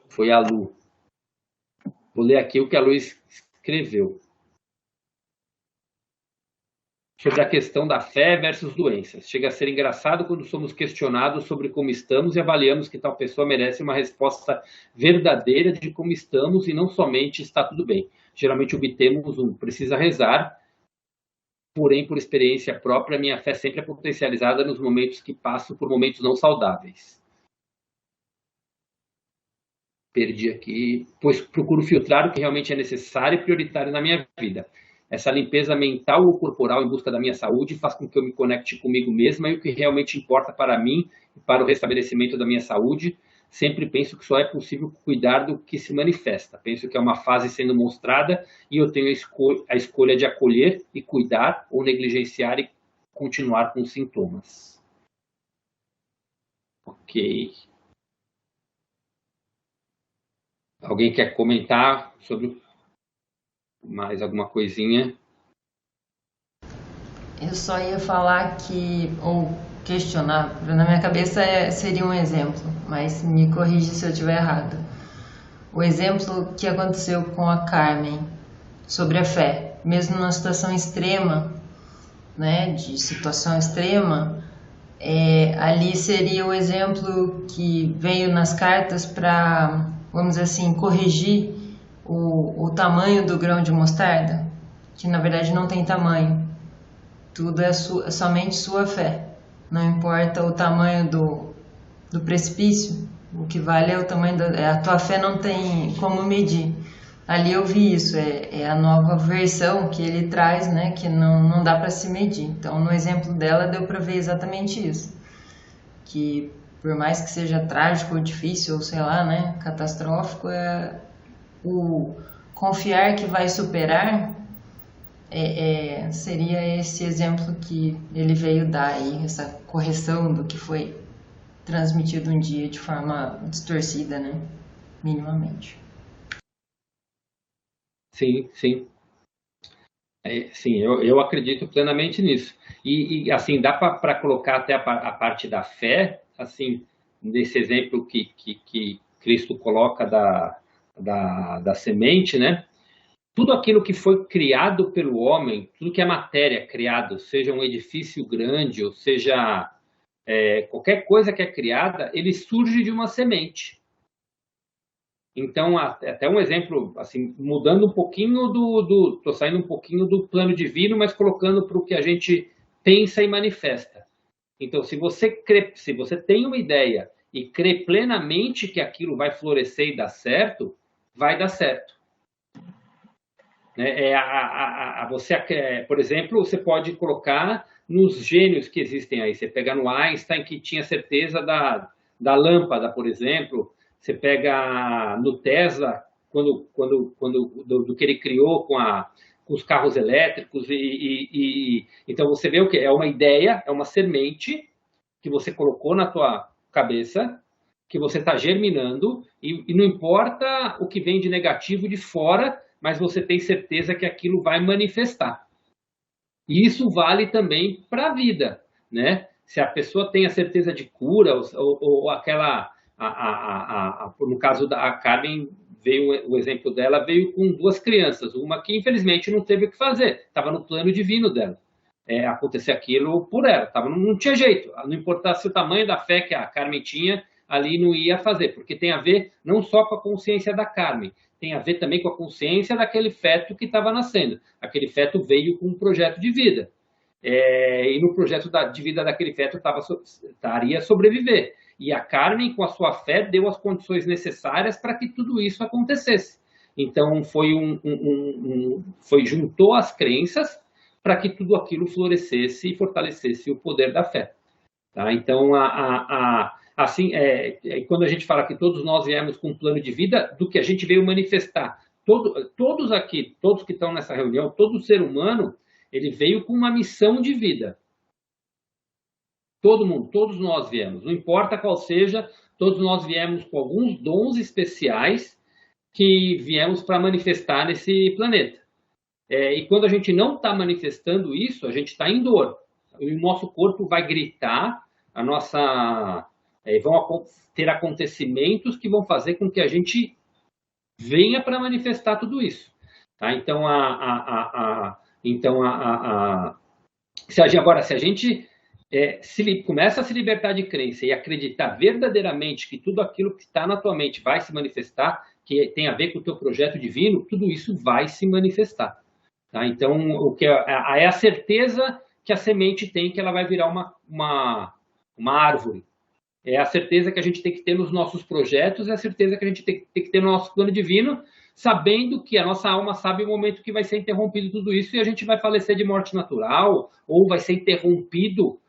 [SPEAKER 1] Foi a Lu. Vou ler aqui o que a Lu escreveu. sobre a questão da fé versus doenças. Chega a ser engraçado quando somos questionados sobre como estamos e avaliamos que tal pessoa merece uma resposta verdadeira de como estamos e não somente está tudo bem. Geralmente obtemos um precisa rezar, porém, por experiência própria, minha fé sempre é potencializada nos momentos que passo por momentos não saudáveis. Perdi aqui, pois procuro filtrar o que realmente é necessário e prioritário na minha vida. Essa limpeza mental ou corporal em busca da minha saúde faz com que eu me conecte comigo mesma e o que realmente importa para mim e para o restabelecimento da minha saúde. Sempre penso que só é possível cuidar do que se manifesta. Penso que é uma fase sendo mostrada e eu tenho a escolha de acolher e cuidar ou negligenciar e continuar com os sintomas. Ok. Alguém quer comentar sobre mais alguma coisinha?
[SPEAKER 4] Eu só ia falar que, ou questionar, na minha cabeça seria um exemplo, mas me corrige se eu estiver errado. O exemplo que aconteceu com a Carmen sobre a fé, mesmo numa situação extrema, né, de situação extrema, ali seria o exemplo que veio nas cartas para, vamos dizer assim, corrigir o tamanho do grão de mostarda, que na verdade não tem tamanho. Tudo é somente sua fé. Não importa o tamanho do precipício, o que vale é o tamanho a tua fé não tem como medir. Ali eu vi isso, é a nova versão que ele traz, né, que não dá para se medir. Então, no exemplo dela, deu para ver exatamente isso. Que por mais que seja trágico ou difícil, ou sei lá, né, catastrófico, o confiar que vai superar seria esse exemplo que ele veio dar aí, essa correção do que foi transmitido um dia de forma distorcida, né, minimamente.
[SPEAKER 1] Sim, sim. Sim, eu acredito plenamente nisso. E assim, dá para colocar até a parte da fé, assim, nesse exemplo que Cristo coloca da semente, né? Tudo aquilo que foi criado pelo homem, tudo que é matéria criado, seja um edifício grande, ou seja qualquer coisa que é criada, ele surge de uma semente. Então, até um exemplo, assim, mudando um pouquinho tô saindo um pouquinho do plano divino, mas colocando para o que a gente pensa e manifesta. Então, se você tem uma ideia e crê plenamente que aquilo vai florescer e dar certo, vai dar certo. Por exemplo, você pode colocar nos gênios que existem aí. Você pega no Einstein, que tinha certeza da lâmpada, por exemplo. Você pega no Tesla, do que ele criou com os carros elétricos. Então, você vê o que? É uma ideia, é uma semente que você colocou na tua cabeça, que você está germinando, e não importa o que vem de negativo de fora, mas você tem certeza que aquilo vai manifestar. E isso vale também para a vida, né? Se a pessoa tem a certeza de cura, ou aquela... no caso da Carmen, o exemplo dela veio com 2 crianças, uma que infelizmente não teve o que fazer, estava no plano divino dela. Acontecer aquilo por ela, não tinha jeito, não importasse o tamanho da fé que a Carmen tinha, ali não ia fazer, porque tem a ver não só com a consciência da Carmen, tem a ver também com a consciência daquele feto que estava nascendo. Aquele feto veio com um projeto de vida. E no projeto de vida daquele feto estaria a sobreviver. E a Carmen, com a sua fé, deu as condições necessárias para que tudo isso acontecesse. Então, juntou as crenças para que tudo aquilo florescesse e fortalecesse o poder da fé. Tá? Então, assim, quando a gente fala que todos nós viemos com um plano de vida, do que a gente veio manifestar. Todos aqui, todos que estão nessa reunião, todo ser humano, ele veio com uma missão de vida. Todo mundo, todos nós viemos, não importa qual seja, todos nós viemos com alguns dons especiais que viemos para manifestar nesse planeta. E quando a gente não está manifestando isso, a gente está em dor. O nosso corpo vai gritar, vão ter acontecimentos que vão fazer com que a gente venha para manifestar tudo isso. Tá? Então, Se a gente começa a se libertar de crença e acreditar verdadeiramente que tudo aquilo que está na tua mente vai se manifestar, que tem a ver com o teu projeto divino, tudo isso vai se manifestar. Tá? Então, é a certeza que a semente tem que ela vai virar uma árvore. É a certeza que a gente tem que ter nos nossos projetos, é a certeza que a gente tem que ter no nosso plano divino, sabendo que a nossa alma sabe o momento que vai ser interrompido tudo isso e a gente vai falecer de morte natural ou vai ser interrompido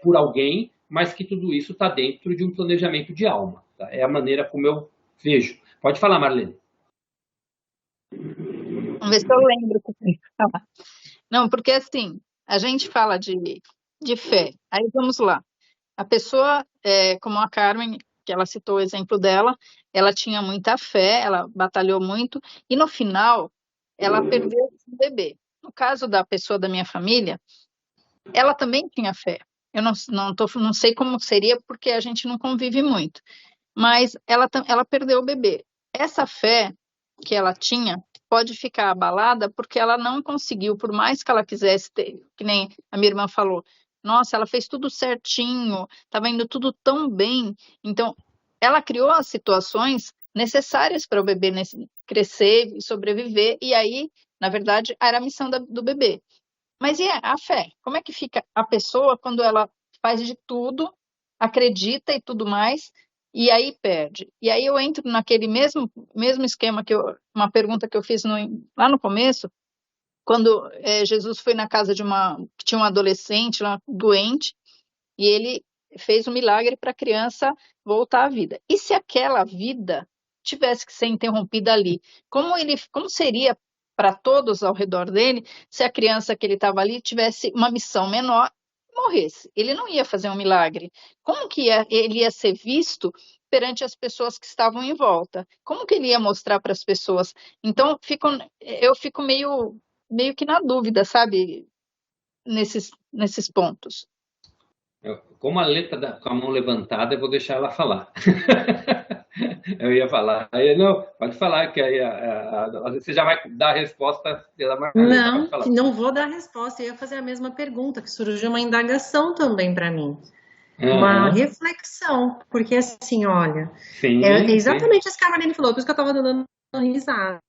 [SPEAKER 1] por alguém, mas que tudo isso está dentro de um planejamento de alma. Tá? É a maneira como eu vejo. Pode falar, Marlene.
[SPEAKER 2] Vamos ver se eu lembro o que eu tenho que falar. Não, porque assim, a gente fala de fé. Aí vamos lá. A pessoa, como a Carmen, que ela citou o exemplo dela, ela tinha muita fé, ela batalhou muito, e no final, ela perdeu o bebê. No caso da pessoa da minha família, ela também tinha fé. Eu não sei como seria, porque a gente não convive muito. Mas ela perdeu o bebê. Essa fé que ela tinha pode ficar abalada porque ela não conseguiu, por mais que ela quisesse ter, que nem a minha irmã falou, nossa, ela fez tudo certinho, estava indo tudo tão bem. Então, ela criou as situações necessárias para o bebê crescer e sobreviver, e aí, na verdade, era a missão do bebê. Mas e a fé? Como é que fica a pessoa quando ela faz de tudo, acredita e tudo mais, e aí perde? E aí eu entro naquele mesmo esquema uma pergunta que eu fiz lá no começo, quando Jesus foi na casa que tinha um adolescente lá doente, e ele fez um milagre para a criança voltar à vida. E se aquela vida tivesse que ser interrompida ali? Como seria para todos ao redor dele se a criança que ele estava ali tivesse uma missão menor e morresse? Ele não ia fazer um milagre. Como que ele ia ser visto perante as pessoas que estavam em volta? Como que ele ia mostrar para as pessoas? Então, eu fico meio que na dúvida, sabe, nesses pontos.
[SPEAKER 1] Como a letra com a mão levantada, eu vou deixar ela falar. Eu ia falar. Aí, não, pode falar, que aí você já vai dar a resposta pela Marlene.
[SPEAKER 5] Não vou dar a resposta. Eu ia fazer a mesma pergunta, que surgiu uma indagação também para mim. Uma reflexão, porque assim, olha,
[SPEAKER 1] sim,
[SPEAKER 5] é exatamente isso que a Marlene falou, por isso que eu estava dando risada.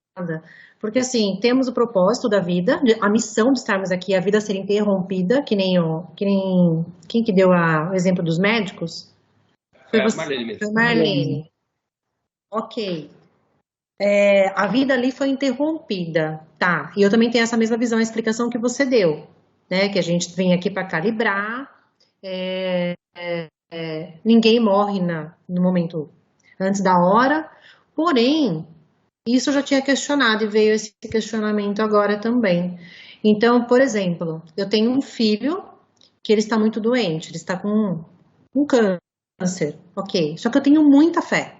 [SPEAKER 5] Porque assim, temos o propósito da vida, a missão de estarmos aqui, a vida ser interrompida, que nem quem que deu o exemplo dos médicos?
[SPEAKER 1] Foi você, Marlene mesmo.
[SPEAKER 5] Foi Marlene. Ok. A vida ali foi interrompida, tá? E eu também tenho essa mesma visão, a explicação que você deu, né? Que a gente vem aqui para calibrar, ninguém morre no momento antes da hora, porém, isso eu já tinha questionado e veio esse questionamento agora também. Então, por exemplo, eu tenho um filho que ele está muito doente, ele está com um câncer, ok. Só que eu tenho muita fé.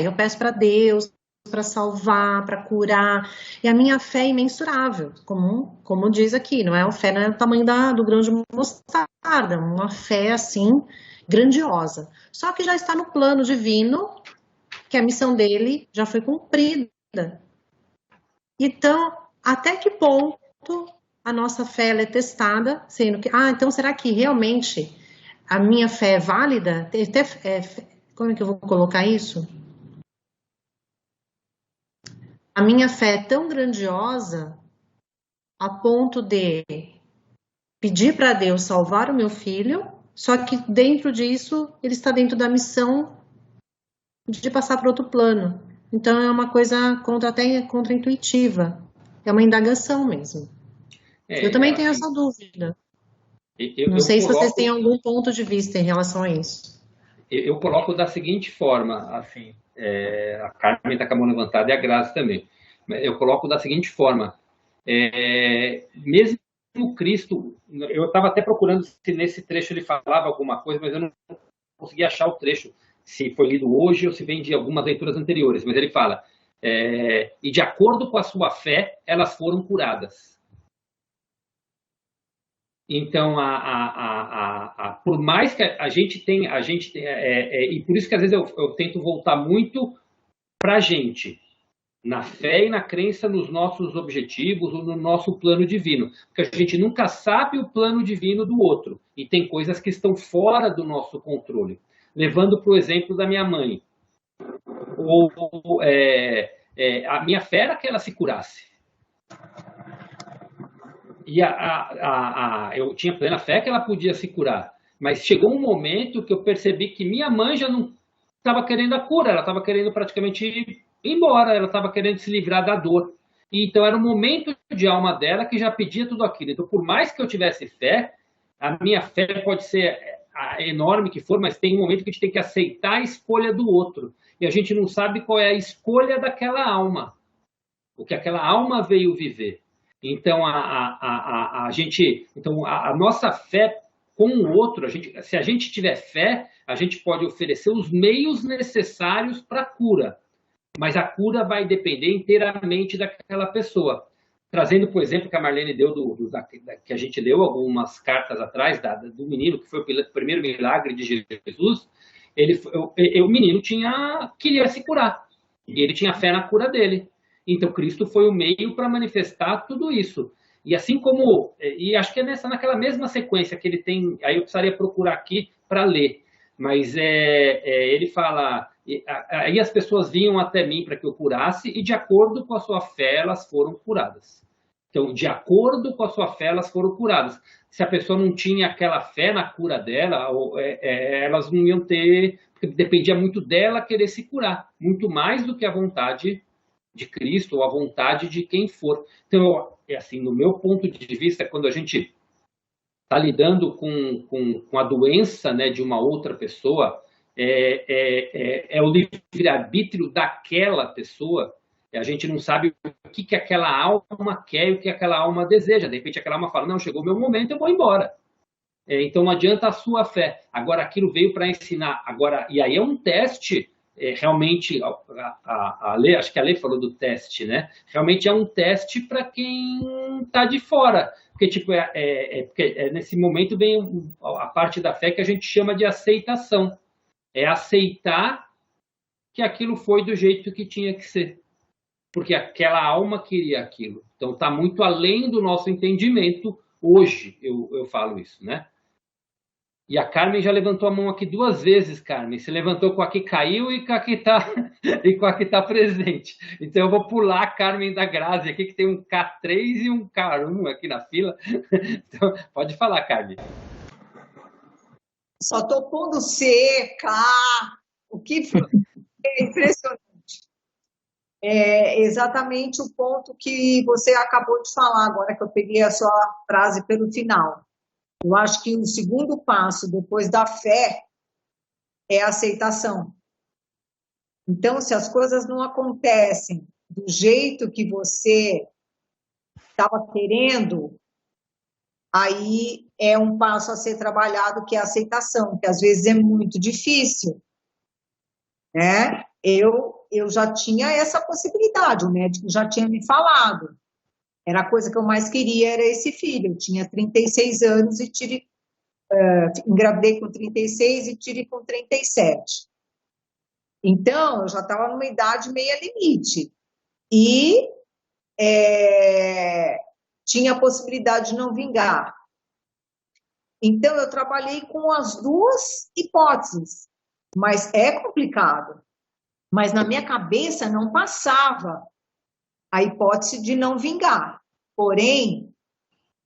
[SPEAKER 5] Eu peço para Deus para salvar, para curar, e a minha fé é imensurável, como diz aqui, não é a fé, não é o tamanho do grão de mostarda, uma fé assim grandiosa. Só que já está no plano divino, que a missão dele já foi cumprida. Então, até que ponto a nossa fé é testada, sendo que, então será que realmente a minha fé é válida? Como é que eu vou colocar isso? A minha fé é tão grandiosa a ponto de pedir para Deus salvar o meu filho, só que dentro disso, ele está dentro da missão de passar para outro plano. Então é uma coisa até contra-intuitiva. É uma indagação mesmo. Eu também tenho essa dúvida. Não sei se vocês têm algum ponto de vista em relação a isso.
[SPEAKER 1] Eu coloco da seguinte forma, assim, a Carmen está com a mão levantada e a Grazi também. Eu coloco da seguinte forma, mesmo Cristo, eu estava até procurando se nesse trecho ele falava alguma coisa, mas eu não consegui achar o trecho, se foi lido hoje ou se vem de algumas leituras anteriores, mas ele fala, e de acordo com a sua fé, elas foram curadas. Então, por mais que a gente tenha, e por isso que às vezes eu tento voltar muito para a gente, na fé e na crença nos nossos objetivos ou no nosso plano divino, porque a gente nunca sabe o plano divino do outro, e tem coisas que estão fora do nosso controle. Levando para o exemplo da minha mãe, a minha fé era que ela se curasse. E eu tinha plena fé que ela podia se curar, mas chegou um momento que eu percebi que minha mãe já não estava querendo a cura, ela estava querendo praticamente ir embora, ela estava querendo se livrar da dor. E então era um momento de alma dela que já pedia tudo aquilo. Então, por mais que eu tivesse fé, a minha fé pode ser enorme que for, mas tem um momento que a gente tem que aceitar a escolha do outro. E a gente não sabe qual é a escolha daquela alma, o que aquela alma veio viver. Então, a nossa fé com o outro, se a gente tiver fé, a gente pode oferecer os meios necessários para a cura, mas a cura vai depender inteiramente daquela pessoa. Trazendo, por exemplo, que a Marlene deu, que a gente leu algumas cartas atrás, do menino, que foi o primeiro milagre de Jesus, o menino queria se curar, e ele tinha fé na cura dele. Então, Cristo foi o meio para manifestar tudo isso. E assim como, e acho que é naquela mesma sequência que ele tem, aí eu precisaria procurar aqui para ler, mas ele fala, aí as pessoas vinham até mim para que eu curasse, e de acordo com a sua fé elas foram curadas. Então, de acordo com a sua fé elas foram curadas. Se a pessoa não tinha aquela fé na cura dela, elas não iam ter, porque dependia muito dela querer se curar, muito mais do que a vontade de Cristo ou a vontade de quem for. Então, assim, no meu ponto de vista, quando a gente está lidando com a doença, né, de uma outra pessoa, é o livre-arbítrio daquela pessoa. A gente não sabe o que aquela alma quer e o que aquela alma deseja. De repente, aquela alma fala, não, chegou o meu momento, eu vou embora. Então, não adianta a sua fé. Agora, aquilo veio para ensinar. Agora, e aí é um teste. Realmente, acho que a Lê falou do teste, né? Realmente é um teste para quem está de fora. Porque, porque nesse momento vem a parte da fé que a gente chama de aceitação. É aceitar que aquilo foi do jeito que tinha que ser. Porque aquela alma queria aquilo. Então, está muito além do nosso entendimento hoje, eu falo isso, né? E a Carmen já levantou a mão aqui 2 vezes, Carmen. Você levantou com a que caiu e com a que tá presente. Então eu vou pular a Carmen da Grazi aqui, que tem um K3 e um K1 aqui na fila. Então, pode falar, Carmen.
[SPEAKER 3] Só estou pondo C, K, o que é impressionante. É exatamente o ponto que você acabou de falar agora, que eu peguei a sua frase pelo final. Eu acho que o segundo passo, depois da fé, é a aceitação. Então, se as coisas não acontecem do jeito que você estava querendo, aí é um passo a ser trabalhado, que é a aceitação, que às vezes é muito difícil, né? Eu já tinha essa possibilidade, o médico já tinha me falado. Era a coisa que eu mais queria, era esse filho. Eu tinha 36 anos e engravidei com 36 e tive com 37. Então, eu já estava numa idade meia limite. E tinha a possibilidade de não vingar. Então, eu trabalhei com as 2 hipóteses. Mas é complicado. Mas na minha cabeça não passava a hipótese de não vingar. Porém,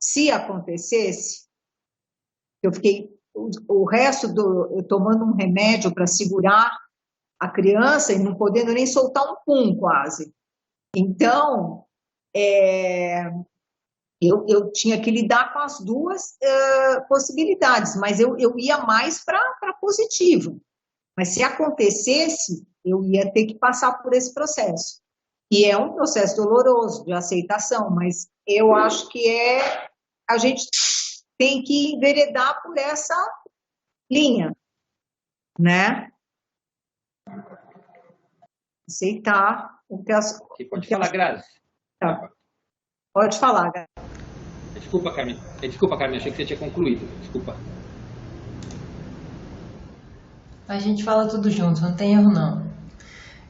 [SPEAKER 3] se acontecesse, eu fiquei o resto eu tomando um remédio para segurar a criança e não podendo nem soltar um pum quase. Então, eu tinha que lidar com as 2 possibilidades, mas eu ia mais para positivo. Mas se acontecesse, eu ia ter que passar por esse processo. E é um processo doloroso de aceitação, mas eu acho que a gente tem que enveredar por essa linha, né? Aceitar o que as...
[SPEAKER 1] Pode falar, Grazi.
[SPEAKER 3] Tá. Pode falar, Grazi.
[SPEAKER 1] Desculpa, Carmen, achei que você tinha concluído. Desculpa.
[SPEAKER 4] A gente fala tudo junto, não tem erro não.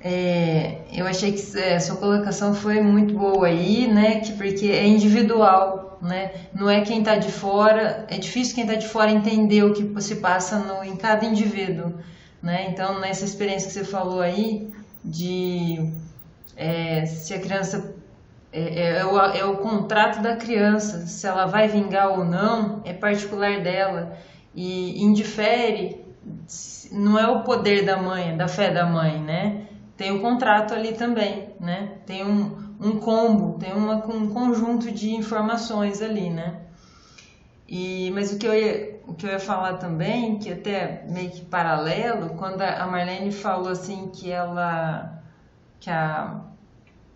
[SPEAKER 4] Eu achei que a sua colocação foi muito boa aí, né? Porque é individual, né? Não é quem está de fora, é difícil quem está de fora entender o que se passa em cada indivíduo, né? Então, nessa experiência que você falou aí, de se a criança é o contrato da criança, se ela vai vingar ou não, é particular dela e indifere, não é o poder da mãe, da fé da mãe, né? Tem o contrato ali também, né? Tem um combo, tem um conjunto de informações ali, né? Mas o que eu ia falar também, que até meio que paralelo, quando a Marlene falou assim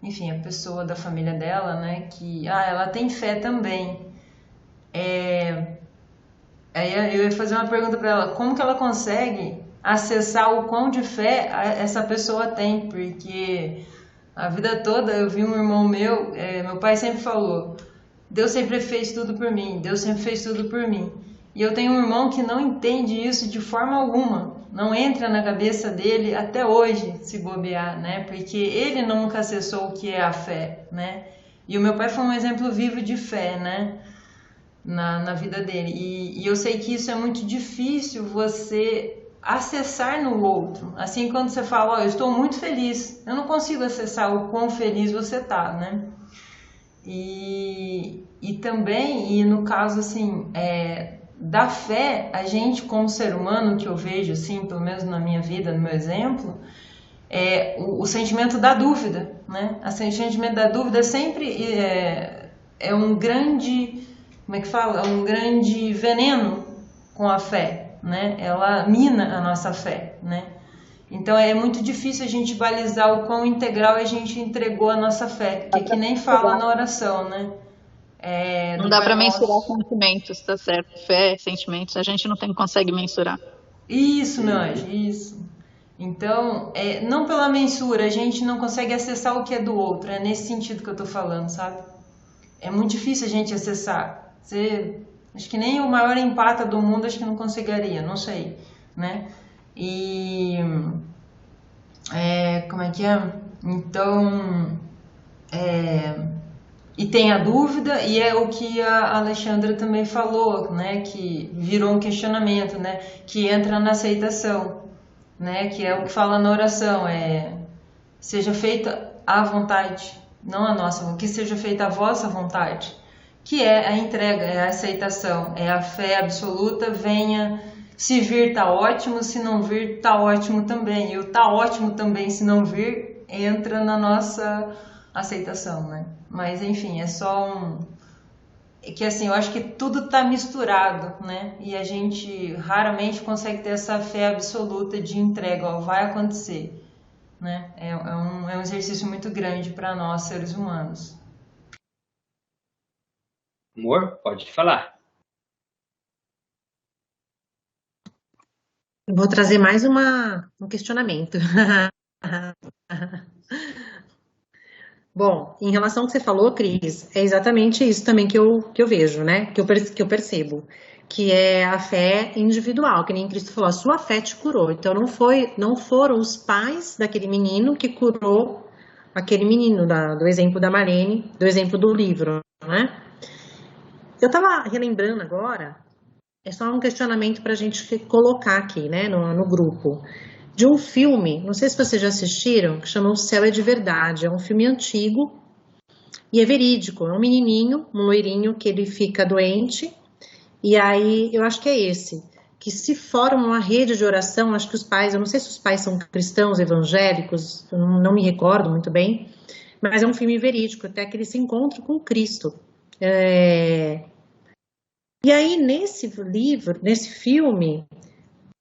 [SPEAKER 4] enfim, a pessoa da família dela, né, que ela tem fé também. Aí eu ia fazer uma pergunta para ela, como que ela consegue acessar o quão de fé essa pessoa tem? Porque a vida toda eu vi um irmão meu pai sempre falou, Deus sempre fez tudo por mim, Deus sempre fez tudo por mim. E eu tenho um irmão que não entende isso de forma alguma, não entra na cabeça dele até hoje, se bobear, né? Porque ele nunca acessou o que é a fé, né? E o meu pai foi um exemplo vivo de fé, né? Na vida dele. E eu sei que isso é muito difícil você acessar no outro. Assim, quando você fala, eu estou muito feliz, eu não consigo acessar o quão feliz você tá, né? E também, no caso, assim, da fé, a gente como ser humano, que eu vejo, assim, pelo menos na minha vida, no meu exemplo, o sentimento da dúvida, né? O sentimento da dúvida sempre é um grande, como é que fala? Um grande veneno com a fé, né? Ela mina a nossa fé, né? Então é muito difícil a gente balizar o quão integral a gente entregou a nossa fé, que é que nem fala na oração, né?
[SPEAKER 2] Não dá para mensurar sentimentos, tá certo? Fé, sentimentos, a gente não consegue mensurar.
[SPEAKER 4] Isso, meu anjo, isso. Então, não pela mensura, a gente não consegue acessar o que é do outro, é nesse sentido que eu tô falando, sabe? É muito difícil a gente acessar. Acho que nem o maior empata do mundo acho que não conseguiria, não sei, né? Como é que é? Então, e tem a dúvida, e é o que a Alexandra também falou, né? Que virou um questionamento, né? Que entra na aceitação, né? Que é o que fala na oração, seja feita a vontade, não a nossa, que seja feita a vossa vontade, que é a entrega, é a aceitação, é a fé absoluta, venha, se vir tá ótimo, se não vir tá ótimo também, e o tá ótimo também se não vir entra na nossa aceitação, né? Mas enfim, é só que assim, eu acho que tudo tá misturado, né? E a gente raramente consegue ter essa fé absoluta de entrega, vai acontecer, né? É um exercício muito grande para nós, seres humanos.
[SPEAKER 1] Amor, pode falar.
[SPEAKER 5] Eu vou trazer mais um questionamento. Bom, em relação ao que você falou, Cris, é exatamente isso também que eu vejo, né? Que eu percebo. Que é a fé individual, que nem Cristo falou, a sua fé te curou. Então não foram os pais daquele menino que curou aquele menino, do exemplo da Marlene, do exemplo do livro, né? Eu estava relembrando agora, é só um questionamento para a gente colocar aqui, né, no grupo, de um filme, não sei se vocês já assistiram, que chama O Céu é de Verdade. É um filme antigo e é verídico. É um menininho, um loirinho, que ele fica doente, e aí eu acho que é esse, que se forma uma rede de oração. Acho que os pais, eu não sei se os pais são cristãos, evangélicos, eu não me recordo muito bem, mas é um filme verídico, até que ele se encontra com Cristo. E aí, nesse livro, nesse filme,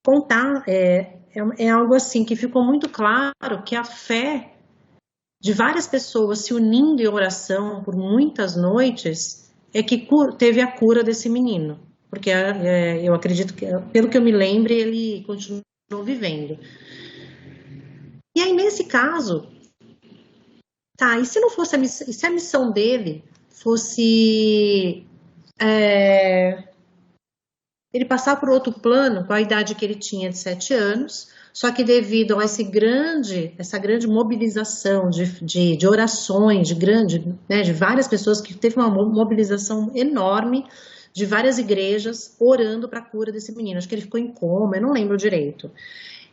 [SPEAKER 5] contar é algo assim que ficou muito claro, que a fé de várias pessoas se unindo em oração por muitas noites é que teve a cura desse menino. Porque eu acredito que, pelo que eu me lembre, ele continuou vivendo. E aí, nesse caso, e se não fosse se a missão dele fosse ele passar por outro plano, com a idade que ele tinha de 7 anos, Só que devido a essa grande mobilização de orações, de várias pessoas, que teve uma mobilização enorme de várias igrejas orando para a cura desse menino. Acho que ele ficou em coma, eu não lembro direito.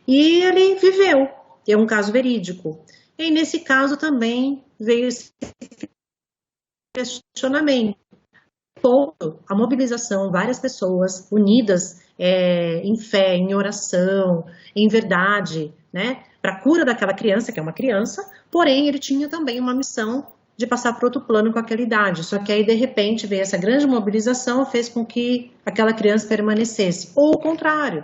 [SPEAKER 5] E ele viveu, é um caso verídico. E nesse caso também veio esse questionamento. A mobilização, várias pessoas unidas em fé, em oração, em verdade, né, para a cura daquela criança, que é uma criança, porém ele tinha também uma missão de passar para outro plano com aquela idade, só que aí de repente veio essa grande mobilização, fez com que aquela criança permanecesse, ou o contrário.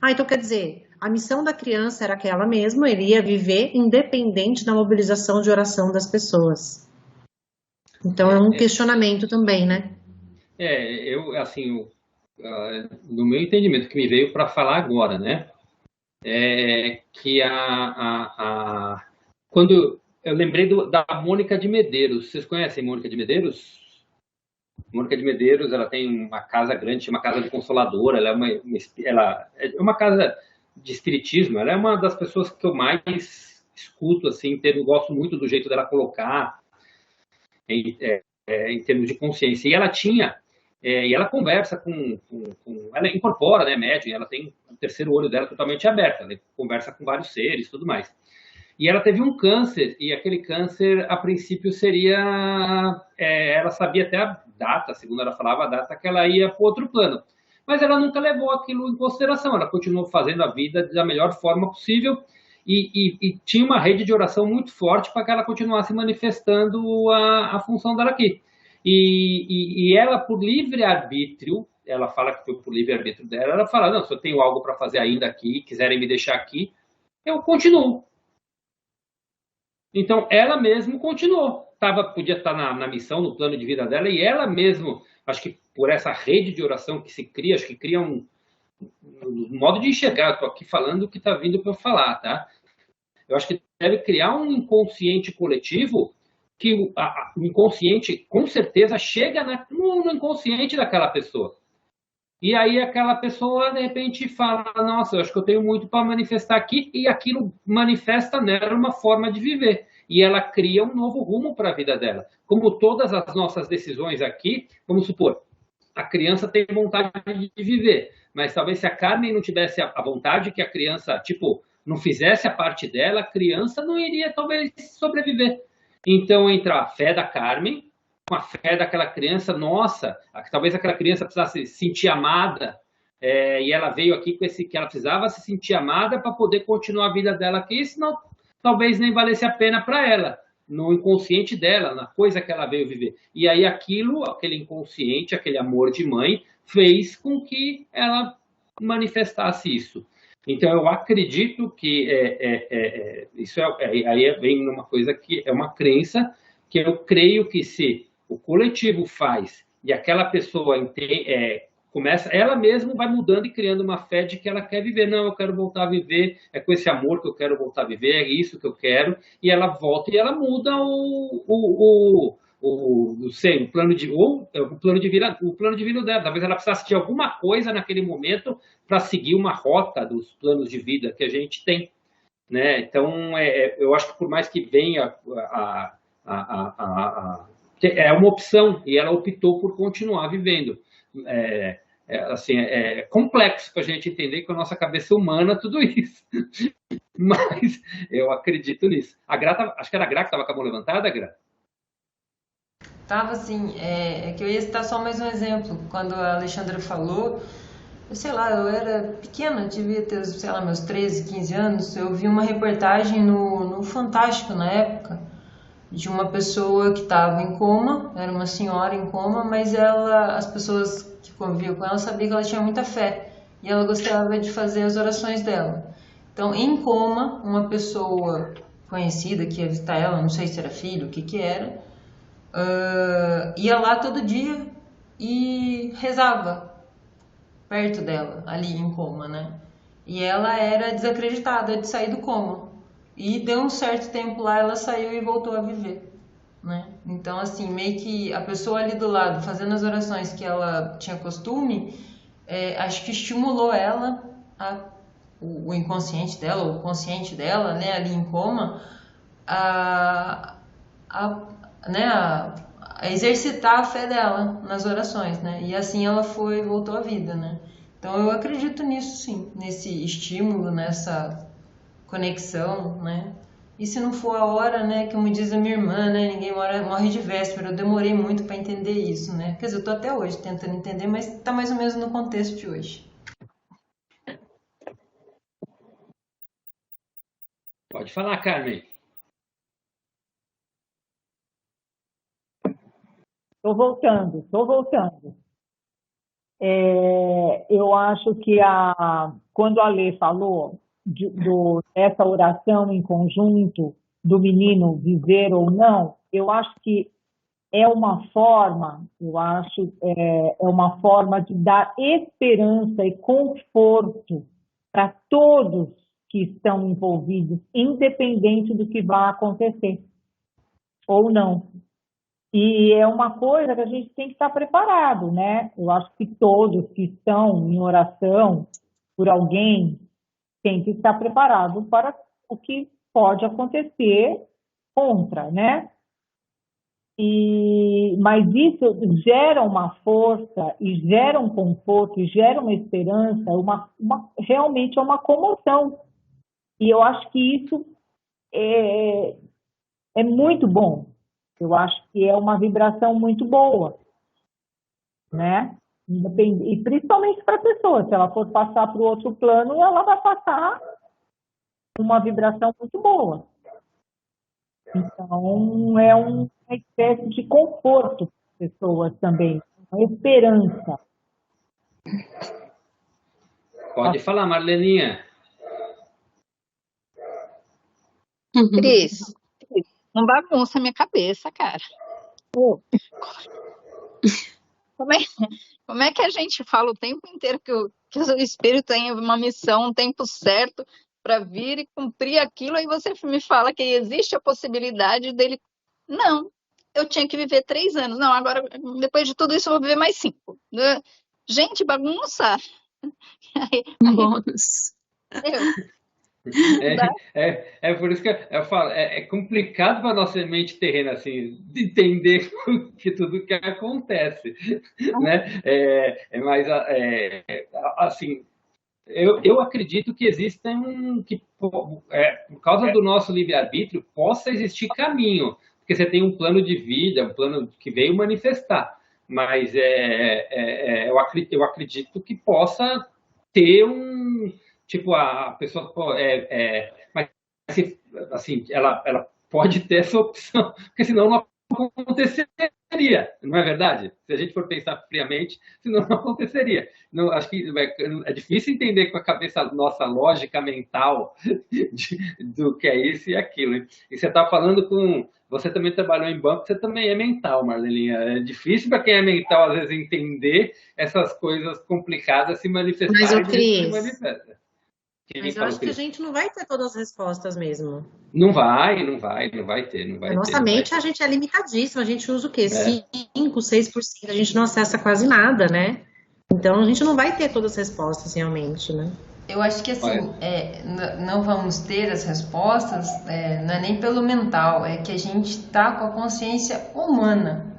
[SPEAKER 5] Então quer dizer, a missão da criança era aquela mesma, ele ia viver independente da mobilização de oração das pessoas. Então é um questionamento também, né?
[SPEAKER 1] Eu, assim, no meu entendimento, que me veio para falar agora, né, é que quando eu lembrei da Mônica de Medeiros, vocês conhecem Mônica de Medeiros? Mônica de Medeiros, ela tem uma casa grande, chama Casa do Consolador, ela é uma casa de espiritismo, ela é uma das pessoas que eu mais escuto, assim, gosto muito do jeito dela colocar, em termos de consciência. E ela e ela conversa ela incorpora, né, médium, ela tem o terceiro olho dela totalmente aberto, ela conversa com vários seres e tudo mais. E ela teve um câncer, e aquele câncer, a princípio, seria... ela sabia até a data, segundo ela falava, a data que ela ia para outro plano. Mas ela nunca levou aquilo em consideração, ela continuou fazendo a vida da melhor forma possível, e tinha uma rede de oração muito forte para que ela continuasse manifestando a função dela aqui. E ela, por livre-arbítrio, ela fala que foi por livre-arbítrio dela, ela fala, não, se eu tenho algo para fazer ainda aqui, quiserem me deixar aqui, eu continuo. Então, ela mesma continuou. Podia estar na missão, no plano de vida dela, e ela mesma, acho que por essa rede de oração que se cria, acho que cria um modo de enxergar. Estou aqui falando o que está vindo para eu falar, tá? Eu acho que deve criar um inconsciente coletivo, que o inconsciente, com certeza, chega no inconsciente daquela pessoa. E aí aquela pessoa, de repente, fala, nossa, eu acho que eu tenho muito para manifestar aqui, e aquilo manifesta nela uma forma de viver. E ela cria um novo rumo para a vida dela. Como todas as nossas decisões aqui, vamos supor, a criança tem vontade de viver, mas talvez se a Carmen não tivesse a vontade, que a criança, não fizesse a parte dela, a criança não iria, talvez, sobreviver. Então, entra a fé da Carmen, com a fé daquela criança, nossa, talvez aquela criança precisasse se sentir amada, e ela veio aqui com que ela precisava se sentir amada para poder continuar a vida dela aqui, senão talvez nem valesse a pena para ela, no inconsciente dela, na coisa que ela veio viver. E aí aquele inconsciente, aquele amor de mãe, fez com que ela manifestasse isso. Então, eu acredito que isso aí vem numa coisa que é uma crença, que eu creio que se o coletivo faz e aquela pessoa começa, ela mesma vai mudando e criando uma fé de que ela quer viver. Não, eu quero voltar a viver, é com esse amor que eu quero voltar a viver, é isso que eu quero. E ela volta e ela muda o plano de vida dela. Talvez ela precisasse de alguma coisa naquele momento para seguir uma rota dos planos de vida que a gente tem, né? Então, eu acho que por mais que venha é uma opção, e ela optou por continuar vivendo. É complexo para a gente entender com a nossa cabeça humana tudo isso. Mas eu acredito nisso. Acho que era a Gra que estava com a mão levantada, Gra?
[SPEAKER 4] Tava assim, que eu ia citar só mais um exemplo. Quando a Alexandra falou, eu era pequena, devia ter, meus 13, 15 anos, eu vi uma reportagem no Fantástico na época, de uma pessoa que estava em coma, era uma senhora em coma, mas as pessoas que conviviam com ela sabiam que ela tinha muita fé, e ela gostava de fazer as orações dela. Então, em coma, uma pessoa conhecida que ia visitar ela, não sei se era filho, o que era, ia lá todo dia e rezava perto dela, ali em coma, né? E ela era desacreditada de sair do coma. E deu um certo tempo lá, ela saiu e voltou a viver, né? Então, assim, meio que a pessoa ali do lado, fazendo as orações que ela tinha costume, acho que estimulou ela a o inconsciente dela, ou o consciente dela, né, ali em coma, a, né, a exercitar a fé dela nas orações, né? E assim ela voltou à vida, né? Então eu acredito nisso, sim, nesse estímulo, nessa conexão, né? E se não for a hora, né, como diz a minha irmã, né, ninguém morre de véspera. Eu demorei muito para entender isso, né? Quer dizer, eu tô até hoje tentando entender, mas tá mais ou menos no contexto de hoje.
[SPEAKER 1] Pode falar, Carmen.
[SPEAKER 6] Estou voltando. Eu acho que quando a Lê falou dessa oração em conjunto, do menino viver ou não, eu acho que é uma forma, é uma forma de dar esperança e conforto para todos que estão envolvidos, independente do que vai acontecer ou não. E é uma coisa que a gente tem que estar preparado, né? Eu acho que todos que estão em oração por alguém têm que estar preparados para o que pode acontecer contra, né? Mas isso gera uma força e gera um conforto e gera uma esperança, realmente é uma comoção. E eu acho que isso é muito bom. Eu acho que é uma vibração muito boa, né? E principalmente para a pessoa, se ela for passar para o outro plano, ela vai passar uma vibração muito boa. Então, é uma espécie de conforto para as pessoas também, uma esperança.
[SPEAKER 1] Pode falar, Marleninha.
[SPEAKER 2] Cris, não bagunça a minha cabeça, cara. Como é que a gente fala o tempo inteiro que o espírito tem uma missão, um tempo certo para vir e cumprir aquilo, aí você me fala que existe a possibilidade dele... Não, eu tinha que viver 3 anos. Não, agora, depois de tudo isso, eu vou viver mais 5. Gente, bagunça.
[SPEAKER 7] Bônus.
[SPEAKER 1] É por isso que eu falo, é complicado para a nossa mente terrena, assim, de entender que tudo que acontece, né? Mas, assim, eu acredito que existem, por causa do nosso livre-arbítrio, possa existir caminho, porque você tem um plano de vida, um plano que veio manifestar, mas eu acredito que possa ter tipo, a pessoa mas assim, ela pode ter essa opção, porque senão não aconteceria, não é verdade? Se a gente for pensar friamente, senão não aconteceria. Não, acho que é difícil entender com a cabeça nossa lógica mental do que é isso e aquilo. E você está falando você também trabalhou em banco, você também é mental, Marlelinha. É difícil para quem é mental, às vezes, entender essas coisas complicadas se manifestarem.
[SPEAKER 5] Mas, Cris,
[SPEAKER 6] Mas eu acho que a gente não vai ter todas as respostas mesmo.
[SPEAKER 1] Não vai ter.
[SPEAKER 5] A nossa mente, a gente é limitadíssima, a gente usa o quê? 5, 6%, a gente não acessa quase nada, né? Então, a gente não vai ter todas as respostas realmente, né?
[SPEAKER 4] Eu acho que assim, não vamos ter as respostas, não é nem pelo mental, é que a gente está com a consciência humana.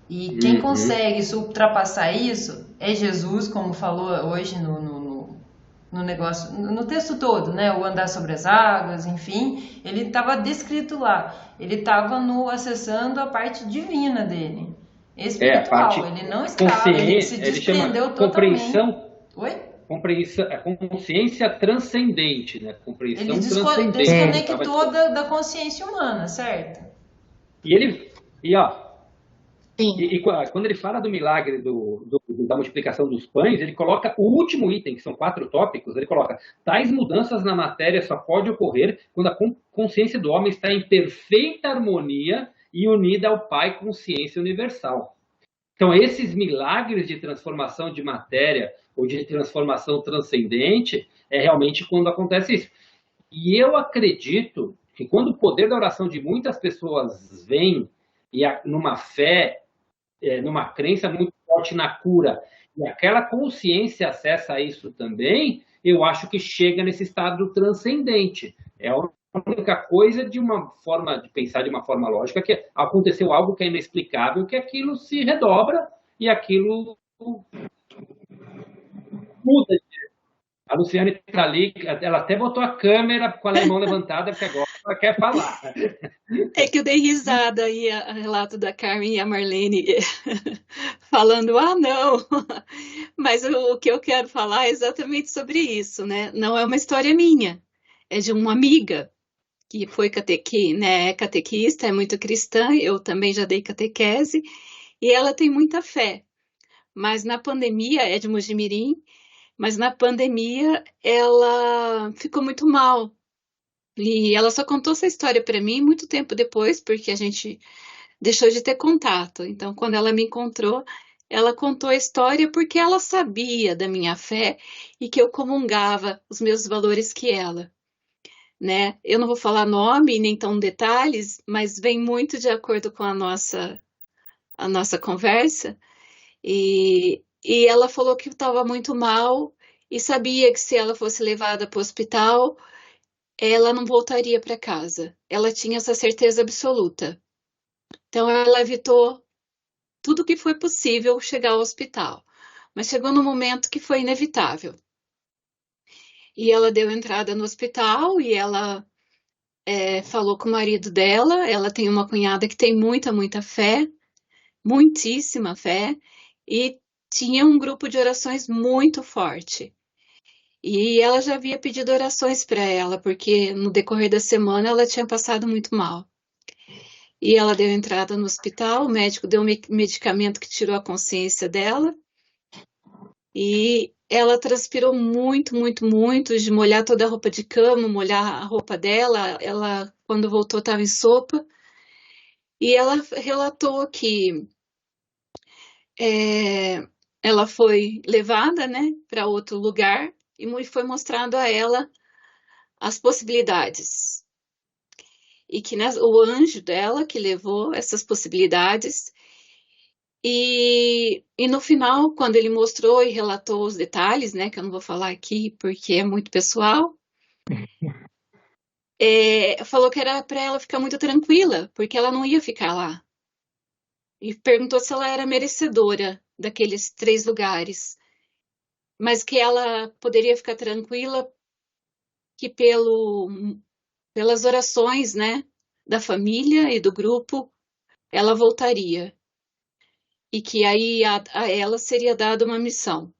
[SPEAKER 4] E quem consegue ultrapassar isso é Jesus, como falou hoje no negócio, no texto todo, né? O andar sobre as águas, enfim, ele estava descrito lá. Ele estava acessando a parte divina dele, espiritual. Ele não estava, ele se desprendeu totalmente. Oi?
[SPEAKER 1] Consciência transcendente, né? Compreensão
[SPEAKER 4] ele
[SPEAKER 1] transcendente.
[SPEAKER 4] Desconectou da consciência humana, certo?
[SPEAKER 1] E quando ele fala do milagre da multiplicação dos pães, ele coloca o último item, que são 4 tópicos, ele coloca: tais mudanças na matéria só pode ocorrer quando a consciência do homem está em perfeita harmonia e unida ao Pai consciência universal. Então, esses milagres de transformação de matéria ou de transformação transcendente é realmente quando acontece isso. E eu acredito que quando o poder da oração de muitas pessoas vem e numa fé, numa crença muito forte na cura, e aquela consciência acessa isso também, eu acho que chega nesse estado transcendente. É a única coisa de uma forma de pensar de uma forma lógica, que aconteceu algo que é inexplicável, que aquilo se redobra e aquilo muda. A Luciane está ali, ela até botou a câmera com a mão levantada, porque agora ela quer falar.
[SPEAKER 7] É que eu dei risada aí a relato da Carmen e a Marlene falando, não, mas o que eu quero falar é exatamente sobre isso, né? Não é uma história minha, é de uma amiga que foi é catequista, é muito cristã, eu também já dei catequese, e ela tem muita fé. Mas na pandemia, é de Mojimirim, mas na pandemia ela ficou muito mal. E ela só contou essa história para mim muito tempo depois, porque a gente deixou de ter contato. Então, quando ela me encontrou, ela contou a história porque ela sabia da minha fé e que eu comungava os meus valores que ela, né? Eu não vou falar nome nem tão detalhes, mas vem muito de acordo com a nossa conversa. E ela falou que estava muito mal e sabia que se ela fosse levada para o hospital, ela não voltaria para casa. Ela tinha essa certeza absoluta. Então, ela evitou tudo que foi possível chegar ao hospital. Mas chegou no momento que foi inevitável. E ela deu entrada no hospital e ela falou com o marido dela. Ela tem uma cunhada que tem muita fé, muitíssima fé, e tinha um grupo de orações muito forte. E ela já havia pedido orações para ela, porque no decorrer da semana ela tinha passado muito mal. E ela deu entrada no hospital, o médico deu um medicamento que tirou a consciência dela. E ela transpirou muito, de molhar toda a roupa de cama, molhar a roupa dela. Ela, quando voltou, estava em sopa. E ela relatou que ela foi levada, né, para outro lugar e foi mostrado a ela as possibilidades. E que o anjo dela que levou essas possibilidades. E no final, quando ele mostrou e relatou os detalhes, né, que eu não vou falar aqui porque é muito pessoal, falou que era para ela ficar muito tranquila, porque ela não ia ficar lá. E perguntou se ela era merecedora daqueles 3 lugares, mas que ela poderia ficar tranquila que pelas orações, né, da família e do grupo, ela voltaria. E que aí a ela seria dada uma missão.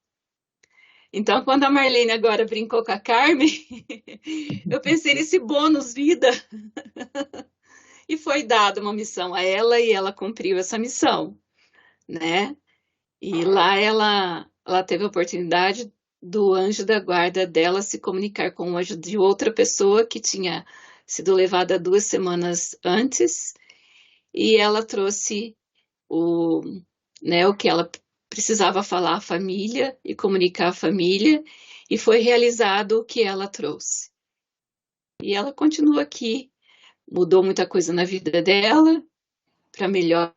[SPEAKER 7] Então, quando a Marlene agora brincou com a Carmen, eu pensei nesse bônus vida. E foi dada uma missão a ela e ela cumpriu essa missão, né? E lá ela teve a oportunidade do anjo da guarda dela se comunicar com o anjo de outra pessoa que tinha sido levada 2 semanas antes, e ela trouxe o que ela precisava falar à família e comunicar à família, e foi realizado o que ela trouxe. E ela continua aqui, mudou muita coisa na vida dela, para melhor,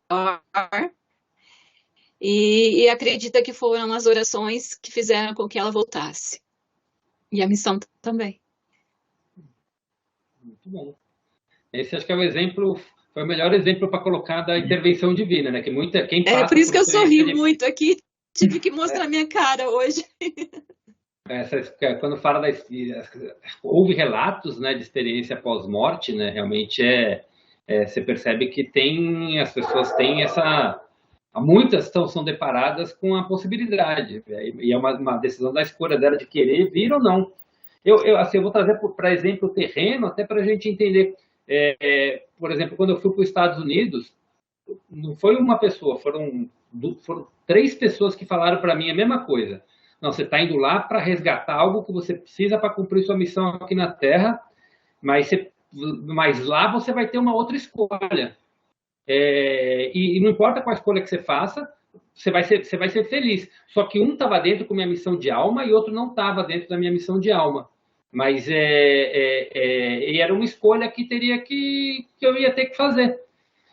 [SPEAKER 7] e acredita que foram as orações que fizeram com que ela voltasse. E a missão também.
[SPEAKER 1] Muito bom. Esse acho que é o exemplo, foi o melhor exemplo para colocar da intervenção divina, né? Que quem passa
[SPEAKER 7] por isso que eu sorri muito aqui, tive que mostrar minha cara hoje.
[SPEAKER 1] Quando fala houve relatos, né, de experiência pós-morte, né? Realmente você percebe que as pessoas têm muitas são deparadas com a possibilidade, e é uma decisão da escolha dela de querer vir ou não. Eu vou trazer para exemplo o terreno, até para a gente entender. Por exemplo, quando eu fui para os Estados Unidos, não foi uma pessoa, foram 3 pessoas que falaram para mim a mesma coisa. Não, você está indo lá para resgatar algo que você precisa para cumprir sua missão aqui na Terra, mas lá você vai ter uma outra escolha. E não importa qual escolha que você faça, você vai ser feliz. Só que um estava dentro com minha missão de alma e outro não estava dentro da minha missão de alma. Mas era uma escolha que eu ia ter que fazer.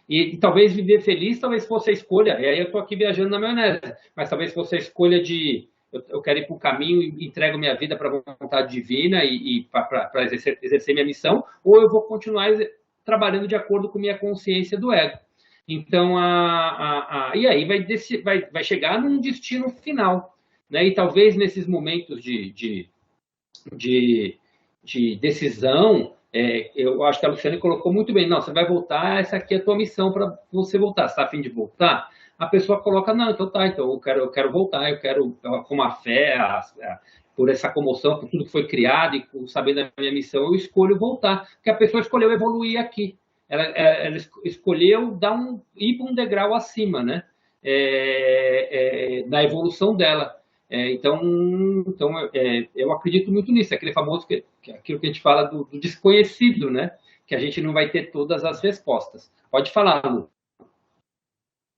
[SPEAKER 1] E talvez viver feliz, talvez fosse a escolha, e aí eu estou aqui viajando na maionese, mas talvez fosse a escolha de eu quero ir para o caminho e entrego minha vida para a vontade divina e para exercer minha missão, ou eu vou continuar trabalhando de acordo com minha consciência do ego. Então, e aí vai chegar num destino final, né? E talvez nesses momentos de decisão, eu acho que a Luciane colocou muito bem, não, você vai voltar, essa aqui é a tua missão para você voltar, você está a fim de voltar? A pessoa coloca, não, então tá, então eu quero voltar, eu quero, com a fé, por essa comoção, por tudo que foi criado e sabendo da minha missão, eu escolho voltar, porque a pessoa escolheu evoluir aqui. Ela escolheu ir para um degrau acima, né? Na evolução dela. Então eu acredito muito nisso, aquele famoso, aquilo que a gente fala do desconhecido, né? Que a gente não vai ter todas as respostas. Pode falar, Lu.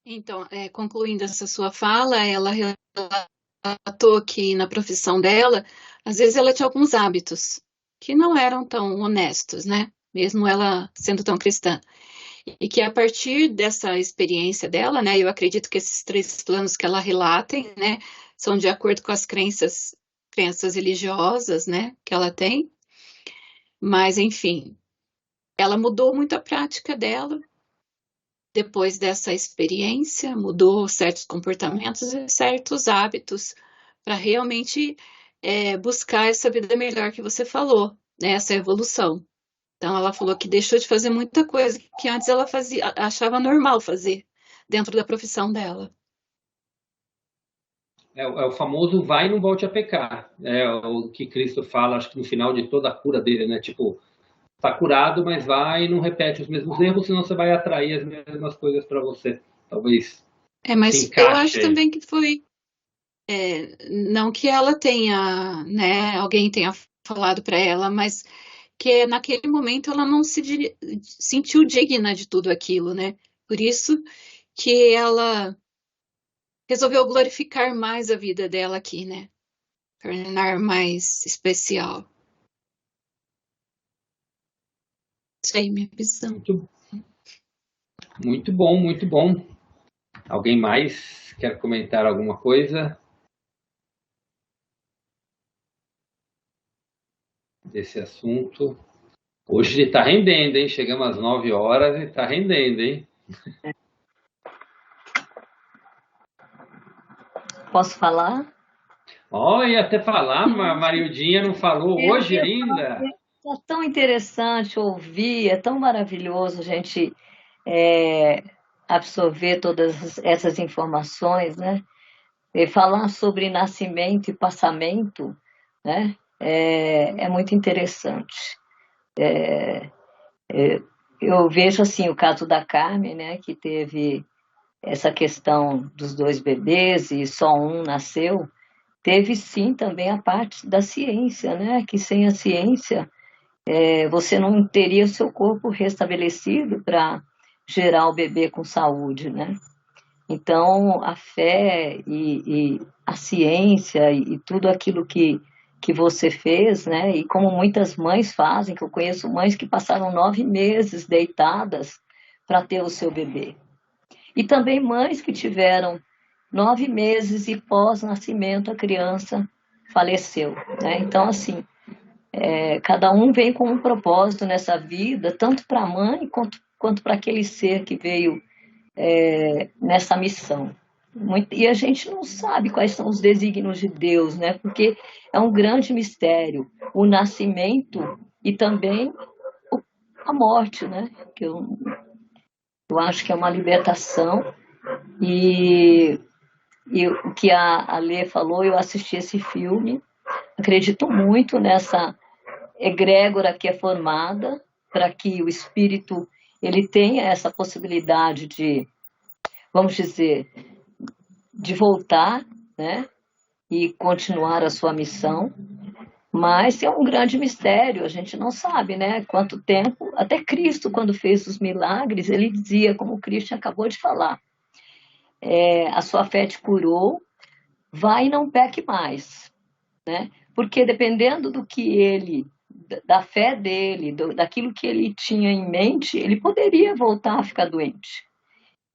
[SPEAKER 7] Então, concluindo essa sua fala, ela relatou que na profissão dela, às vezes ela tinha alguns hábitos que não eram tão honestos, né? Mesmo ela sendo tão cristã. E que a partir dessa experiência dela, né, eu acredito que esses 3 planos que ela relata, né, são de acordo com as crenças religiosas, né, que ela tem. Mas, enfim, ela mudou muito a prática dela depois dessa experiência, mudou certos comportamentos e certos hábitos para realmente buscar essa vida melhor que você falou, né, essa evolução. Então, ela falou que deixou de fazer muita coisa que antes ela achava normal fazer dentro da profissão dela.
[SPEAKER 1] É o famoso vai e não volte a pecar. É o que Cristo fala, acho que no final de toda a cura dele, né? Tipo, tá curado, mas vai e não repete os mesmos erros, senão você vai atrair as mesmas coisas para você. Talvez.
[SPEAKER 7] Mas eu acho também que foi. Não que ela tenha, né? Alguém tenha falado para ela, mas que naquele momento ela não se sentiu digna de tudo aquilo, né? Por isso que ela resolveu glorificar mais a vida dela aqui, né? Tornar mais especial. Isso aí, minha visão.
[SPEAKER 1] Muito bom, muito bom. Alguém mais quer comentar alguma coisa desse assunto? Hoje ele está rendendo, hein? Chegamos às 9 horas e está rendendo, hein?
[SPEAKER 8] Posso falar?
[SPEAKER 1] Ia até falar, mas a Marildinha não falou hoje ainda.
[SPEAKER 8] É tão interessante ouvir, é tão maravilhoso a gente absorver todas essas informações, né? E falar sobre nascimento e passamento, né? É muito interessante. Eu vejo assim o caso da Carmen, né? Que teve essa questão dos 2 bebês e só um nasceu. Teve sim também a parte da ciência, né? Que sem a ciência você não teria o seu corpo restabelecido para gerar o bebê com saúde, né? Então, a fé e a ciência e tudo aquilo que você fez, né? E como muitas mães fazem, que eu conheço mães que passaram 9 meses deitadas para ter o seu bebê. E também mães que tiveram 9 meses e pós-nascimento a criança faleceu, né? Então, assim, cada um vem com um propósito nessa vida, tanto para a mãe quanto para aquele ser que veio nessa missão. E a gente não sabe quais são os desígnios de Deus, né? Porque é um grande mistério, o nascimento e também a morte, né? Que eu acho que é uma libertação. E o que a Lê falou, eu assisti esse filme, acredito muito nessa egrégora que é formada para que o espírito ele tenha essa possibilidade de, vamos dizer, de voltar, né, e continuar a sua missão, mas é um grande mistério, a gente não sabe, né, quanto tempo, até Cristo, quando fez os milagres, ele dizia, como o Cristo acabou de falar, a sua fé te curou, vai e não peque mais, né, porque dependendo do que ele, da fé dele, daquilo que ele tinha em mente, ele poderia voltar a ficar doente.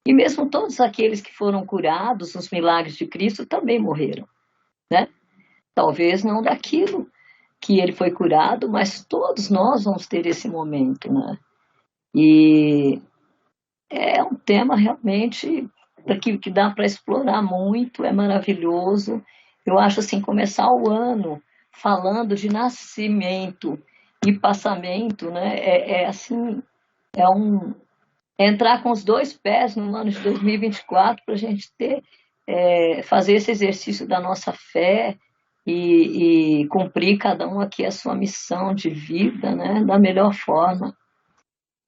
[SPEAKER 8] E mesmo todos aqueles que foram curados nos milagres de Cristo também morreram. né? Talvez não daquilo que ele foi curado, mas todos nós vamos ter esse momento, né? E é um tema realmente que dá para explorar muito, é maravilhoso. Eu acho assim, começar o ano falando de nascimento e passamento, né? Assim, é entrar com os dois pés no ano de 2024 para a gente fazer esse exercício da nossa fé e cumprir cada um aqui a sua missão de vida, né? Da melhor forma.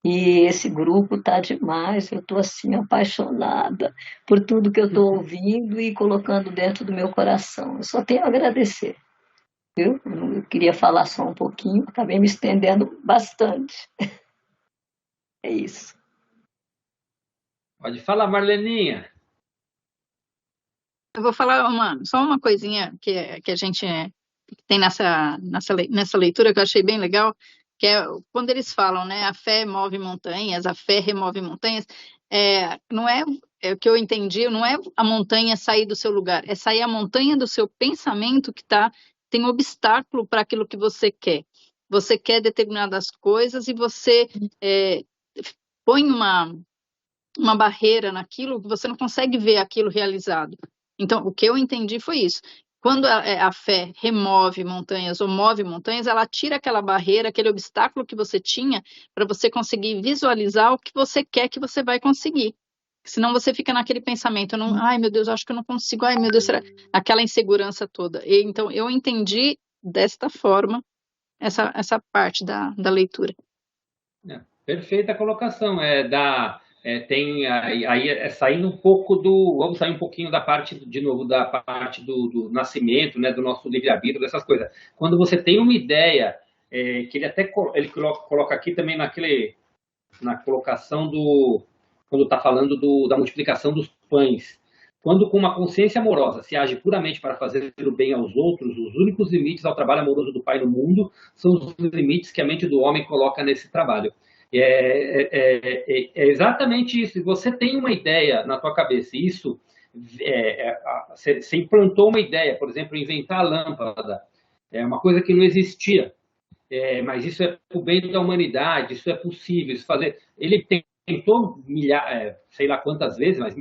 [SPEAKER 8] E esse grupo tá demais, eu tô assim apaixonada por tudo que eu tô ouvindo e colocando dentro do meu coração. Eu só tenho a agradecer, viu? Eu queria falar só um pouquinho, acabei me estendendo bastante. É isso.
[SPEAKER 1] Pode falar, Marleninha.
[SPEAKER 2] Eu vou falar só uma coisinha que a gente tem nessa leitura que eu achei bem legal, que é quando eles falam, né, a fé move montanhas, a fé remove montanhas, não é o que eu entendi, não é a montanha sair do seu lugar, é sair a montanha do seu pensamento que tem obstáculo para aquilo que você quer. Você quer determinadas coisas e você põe uma barreira naquilo que você não consegue ver aquilo realizado. Então, o que eu entendi foi isso. Quando a fé remove montanhas ou move montanhas, ela tira aquela barreira, aquele obstáculo que você tinha para você conseguir visualizar o que você quer que você vai conseguir. Senão você fica naquele pensamento, ai meu Deus, acho que eu não consigo, ai meu Deus, será? Aquela insegurança toda. Então, eu entendi desta forma essa parte da leitura.
[SPEAKER 1] Perfeita colocação. Tem aí saindo um pouco vamos sair um pouquinho da parte, de novo, da parte do nascimento, né, do nosso livre-arbítrio, dessas coisas. Quando você tem uma ideia, que ele coloca aqui também na colocação quando está falando da multiplicação dos pães. Quando com uma consciência amorosa se age puramente para fazer o bem aos outros, os únicos limites ao trabalho amoroso do Pai no mundo são os limites que a mente do homem coloca nesse trabalho. É exatamente isso. Você tem uma ideia na tua cabeça, isso você implantou uma ideia, por exemplo, inventar a lâmpada, é uma coisa que não existia, mas isso é o bem da humanidade, isso é possível, isso fazer. Ele tentou sei lá quantas vezes, mas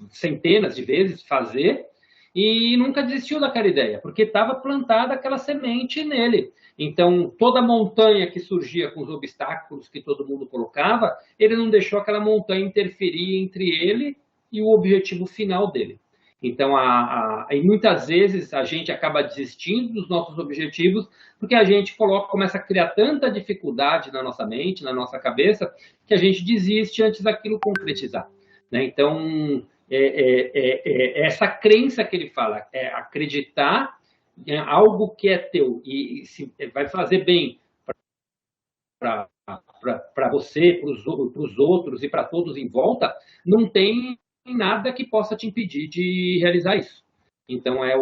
[SPEAKER 1] centenas de vezes fazer e nunca desistiu daquela ideia, porque estava plantada aquela semente nele. Então, toda montanha que surgia com os obstáculos que todo mundo colocava, ele não deixou aquela montanha interferir entre ele e o objetivo final dele. Então, e muitas vezes a gente acaba desistindo dos nossos objetivos porque a gente começa a criar tanta dificuldade na nossa mente, na nossa cabeça, que a gente desiste antes daquilo concretizar, né? Então, essa crença que ele fala, é acreditar em algo que é teu e se vai fazer bem para você, para os outros e para todos em volta, não tem nada que possa te impedir de realizar isso. Então, é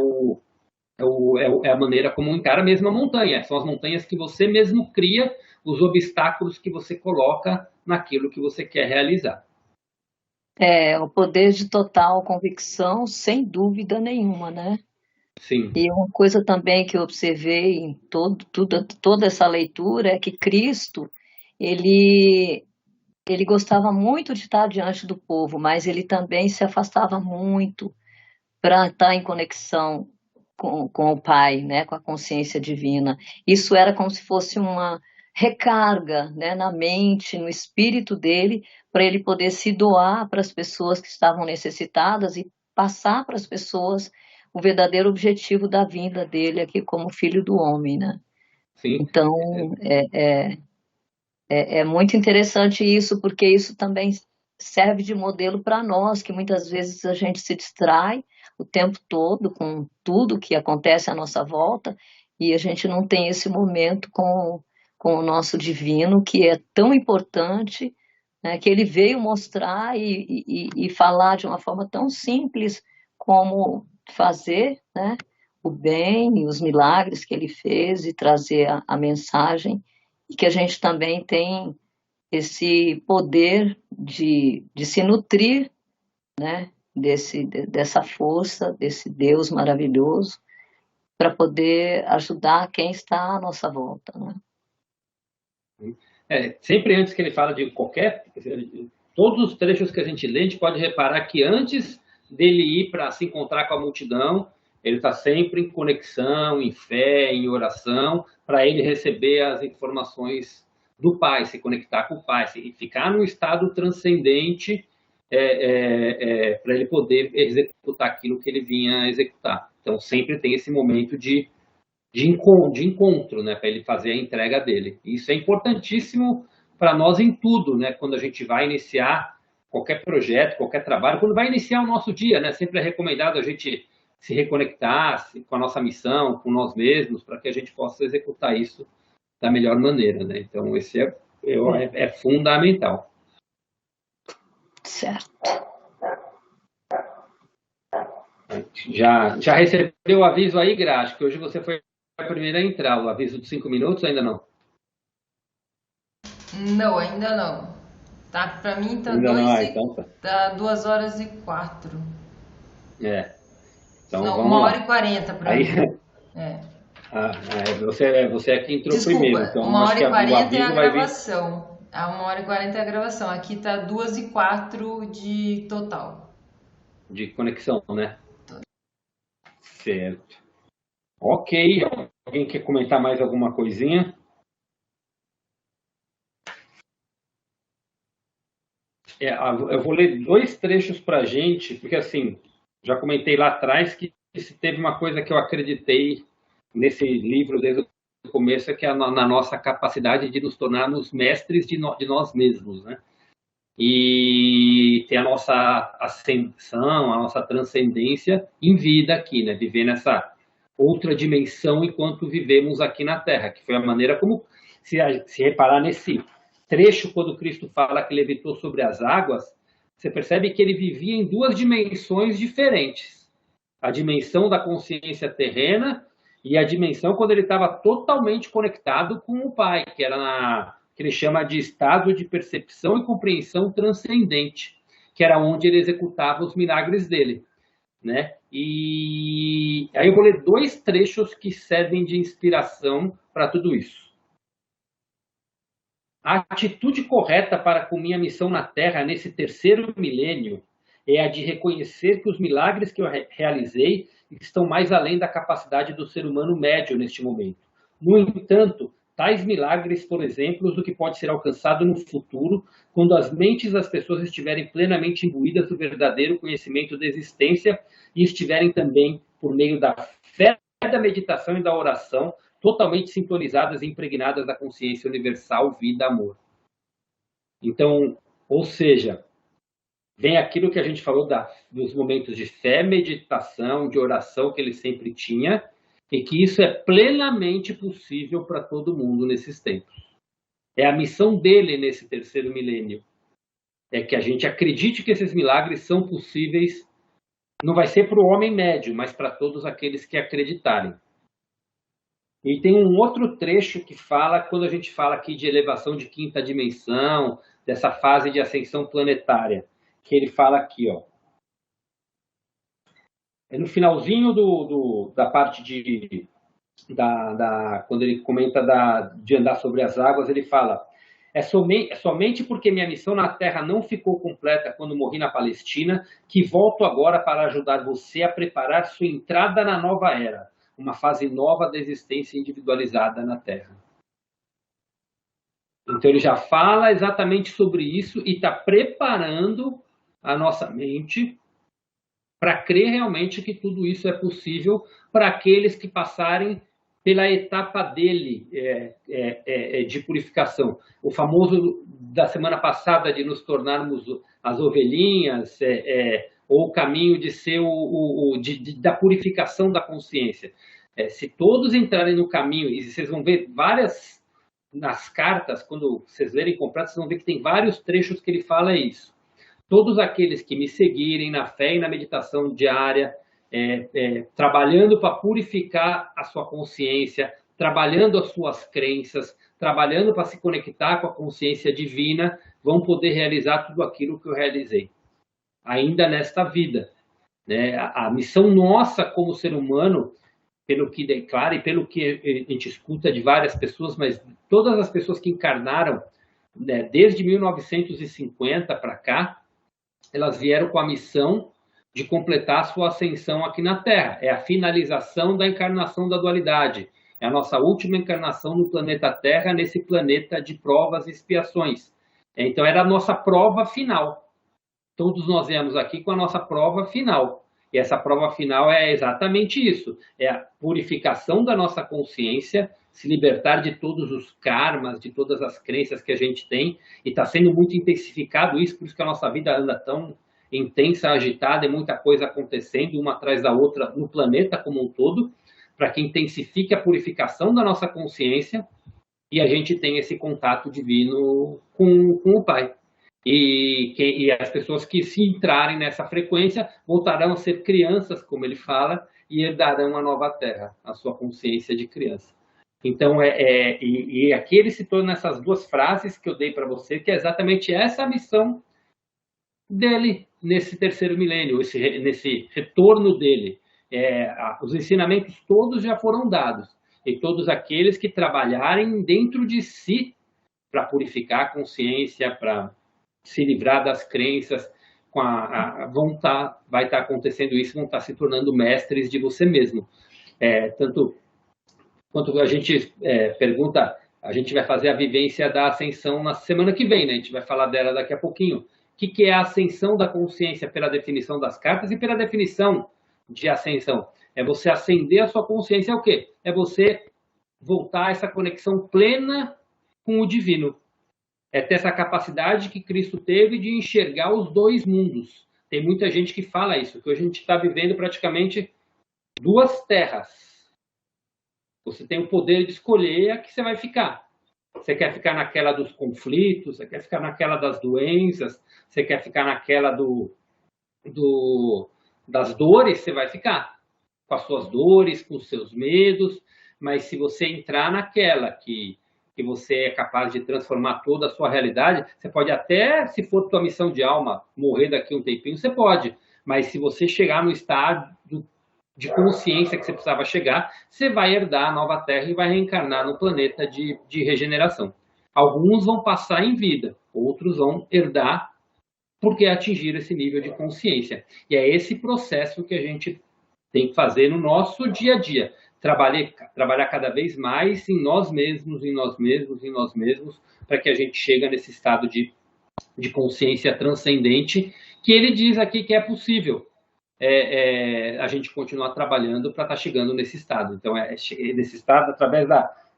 [SPEAKER 1] a maneira como encara a mesma montanha. São as montanhas que você mesmo cria, os obstáculos que você coloca naquilo que você quer realizar.
[SPEAKER 8] O poder de total convicção, sem dúvida nenhuma, né?
[SPEAKER 1] Sim.
[SPEAKER 8] E uma coisa também que eu observei em toda essa leitura é que Cristo, ele gostava muito de estar diante do povo, mas ele também se afastava muito para estar em conexão com o Pai, né, com a consciência divina. Isso era como se fosse uma recarga, né, na mente, no espírito dele, para ele poder se doar para as pessoas que estavam necessitadas e passar para as pessoas o verdadeiro objetivo da vinda dele aqui como filho do homem, né?
[SPEAKER 1] Sim.
[SPEAKER 8] Então, é muito interessante isso, porque isso também serve de modelo para nós, que muitas vezes a gente se distrai o tempo todo com tudo que acontece à nossa volta e a gente não tem esse momento com o nosso divino, que é tão importante, né, que ele veio mostrar e falar de uma forma tão simples como fazer, né, o bem e os milagres que ele fez e trazer a mensagem, e que a gente também tem esse poder de se nutrir, né, dessa força, desse Deus maravilhoso, para poder ajudar quem está à nossa volta, né?
[SPEAKER 1] Sempre antes que ele fala de todos os trechos que a gente lê, a gente pode reparar que antes dele ir para se encontrar com a multidão, ele está sempre em conexão, em fé, em oração, para ele receber as informações do Pai, se conectar com o Pai, ficar num estado transcendente para ele poder executar aquilo que ele vinha executar. Então, sempre tem esse momento de encontro, né, para ele fazer a entrega dele. Isso é importantíssimo para nós em tudo, né, quando a gente vai iniciar qualquer projeto, qualquer trabalho, quando vai iniciar o nosso dia, né, sempre é recomendado a gente se reconectar com a nossa missão, com nós mesmos, para que a gente possa executar isso da melhor maneira, né? Então, esse é fundamental.
[SPEAKER 8] Certo.
[SPEAKER 1] Já recebeu o aviso aí, Gra? Acho que hoje você foi a primeira a entrar. O aviso de 5 minutos ainda não?
[SPEAKER 4] Não, ainda não. Tá, para mim tá, tá 2 horas e 4.
[SPEAKER 1] Então,
[SPEAKER 4] não,
[SPEAKER 1] vamos
[SPEAKER 4] 1
[SPEAKER 1] lá.
[SPEAKER 4] hora e 40 para mim.
[SPEAKER 1] Você é que entrou
[SPEAKER 4] Desculpa,
[SPEAKER 1] primeiro. Então,
[SPEAKER 4] 1 hora e 40 é a
[SPEAKER 1] vir...
[SPEAKER 4] gravação. A 1 hora e 40 é a gravação. Aqui tá 2 e 4 de total.
[SPEAKER 1] De conexão, né? Certo. Ok. Alguém quer comentar mais alguma coisinha? Eu vou ler 2 trechos para a gente, porque assim, já comentei lá atrás que se teve uma coisa que eu acreditei nesse livro desde o começo, que é na nossa capacidade de nos tornarmos mestres de nós mesmos, né? E ter a nossa ascensão, a nossa transcendência em vida aqui, né? Viver nessa outra dimensão enquanto vivemos aqui na Terra, que foi a maneira como, se reparar nesse trecho, quando Cristo fala que levitou sobre as águas, você percebe que ele vivia em 2 dimensões diferentes. A dimensão da consciência terrena e a dimensão quando ele estava totalmente conectado com o Pai, que era que ele chama de estado de percepção e compreensão transcendente, que era onde ele executava os milagres dele, né? E aí eu vou ler 2 trechos que servem de inspiração para tudo isso. A atitude correta para com minha missão na Terra nesse 3º milênio é a de reconhecer que os milagres que eu realizei estão mais além da capacidade do ser humano médio neste momento. No entanto, tais milagres, por exemplo, do que pode ser alcançado no futuro, quando as mentes das pessoas estiverem plenamente imbuídas do verdadeiro conhecimento da existência e estiverem também, por meio da fé, da meditação e da oração, totalmente sintonizadas e impregnadas da consciência universal, vida, amor. Então, ou seja, vem aquilo que a gente falou dos momentos de fé, meditação, de oração que ele sempre tinha, e que isso é plenamente possível para todo mundo nesses tempos. É a missão dele nesse 3º milênio. É que a gente acredite que esses milagres são possíveis, não vai ser para o homem médio, mas para todos aqueles que acreditarem. E tem um outro trecho que fala, quando a gente fala aqui de elevação de 5ª dimensão, dessa fase de ascensão planetária, que ele fala aqui, ó. É no finalzinho da parte quando ele comenta de andar sobre as águas, ele fala: é somente porque minha missão na Terra não ficou completa quando morri na Palestina que volto agora para ajudar você a preparar sua entrada na nova era, uma fase nova da existência individualizada na Terra. Então ele já fala exatamente sobre isso e está preparando a nossa mente para crer realmente que tudo isso é possível para aqueles que passarem pela etapa dele de purificação. O famoso da semana passada de nos tornarmos as ovelhinhas, ou o caminho de ser da purificação da consciência. Se todos entrarem no caminho, e vocês vão ver várias, nas cartas, quando vocês lerem completo, vocês vão ver que tem vários trechos que ele fala isso. Todos aqueles que me seguirem na fé e na meditação diária, trabalhando para purificar a sua consciência, trabalhando as suas crenças, trabalhando para se conectar com a consciência divina, vão poder realizar tudo aquilo que eu realizei, ainda nesta vida, né? A missão nossa como ser humano pelo que declara e pelo que a gente escuta de várias pessoas, mas todas as pessoas que encarnaram, né, desde 1950 para cá, elas vieram com a missão de completar a sua ascensão aqui na Terra. É a finalização da encarnação da dualidade. É a nossa última encarnação no planeta Terra, nesse planeta de provas e expiações. Então, era a nossa prova final. Todos nós viemos aqui com a nossa prova final. E essa prova final é exatamente isso. É a purificação da nossa consciência, se libertar de todos os karmas, de todas as crenças que a gente tem. E está sendo muito intensificado isso, por isso que a nossa vida anda tão intensa, agitada, e muita coisa acontecendo, uma atrás da outra, no planeta como um todo, para que intensifique a purificação da nossa consciência e a gente tenha esse contato divino com o Pai. E as pessoas que se entrarem nessa frequência voltarão a ser crianças, como ele fala, e herdarão a nova terra, a sua consciência de criança. Então, e aqui ele citou nessas duas frases que eu dei para você, que é exatamente essa a missão dele nesse terceiro milênio, nesse retorno dele. Os ensinamentos todos já foram dados, e todos aqueles que trabalharem dentro de si para purificar a consciência, para se livrar das crenças, vai estar acontecendo isso, vão estar se tornando mestres de você mesmo. Tanto quanto a gente pergunta, a gente vai fazer a vivência da ascensão na semana que vem, né? A gente vai falar dela daqui a pouquinho. O que é a ascensão da consciência pela definição das cartas e pela definição de ascensão? É você acender a sua consciência, é o quê? É você voltar a essa conexão plena com o divino. É ter essa capacidade que Cristo teve de enxergar os dois mundos. Tem muita gente que fala isso, que hoje a gente está vivendo praticamente duas terras. Você tem o poder de escolher a que você vai ficar. Você quer ficar naquela dos conflitos, você quer ficar naquela das doenças, você quer ficar naquela das dores, você vai ficar com as suas dores, com os seus medos, mas se você entrar naquela que você é capaz de transformar toda a sua realidade, você pode até, se for tua missão de alma, morrer daqui a um tempinho, você pode, mas se você chegar no estado de consciência que você precisava chegar, você vai herdar a nova Terra e vai reencarnar no planeta de regeneração. Alguns vão passar em vida, outros vão herdar porque atingiram esse nível de consciência. E é esse processo que a gente tem que fazer no nosso dia a dia. Trabalhar cada vez mais em nós mesmos, para que a gente chegue nesse estado de consciência transcendente, que ele diz aqui que é possível a gente continuar trabalhando para estar chegando nesse estado. Então, nesse estado, através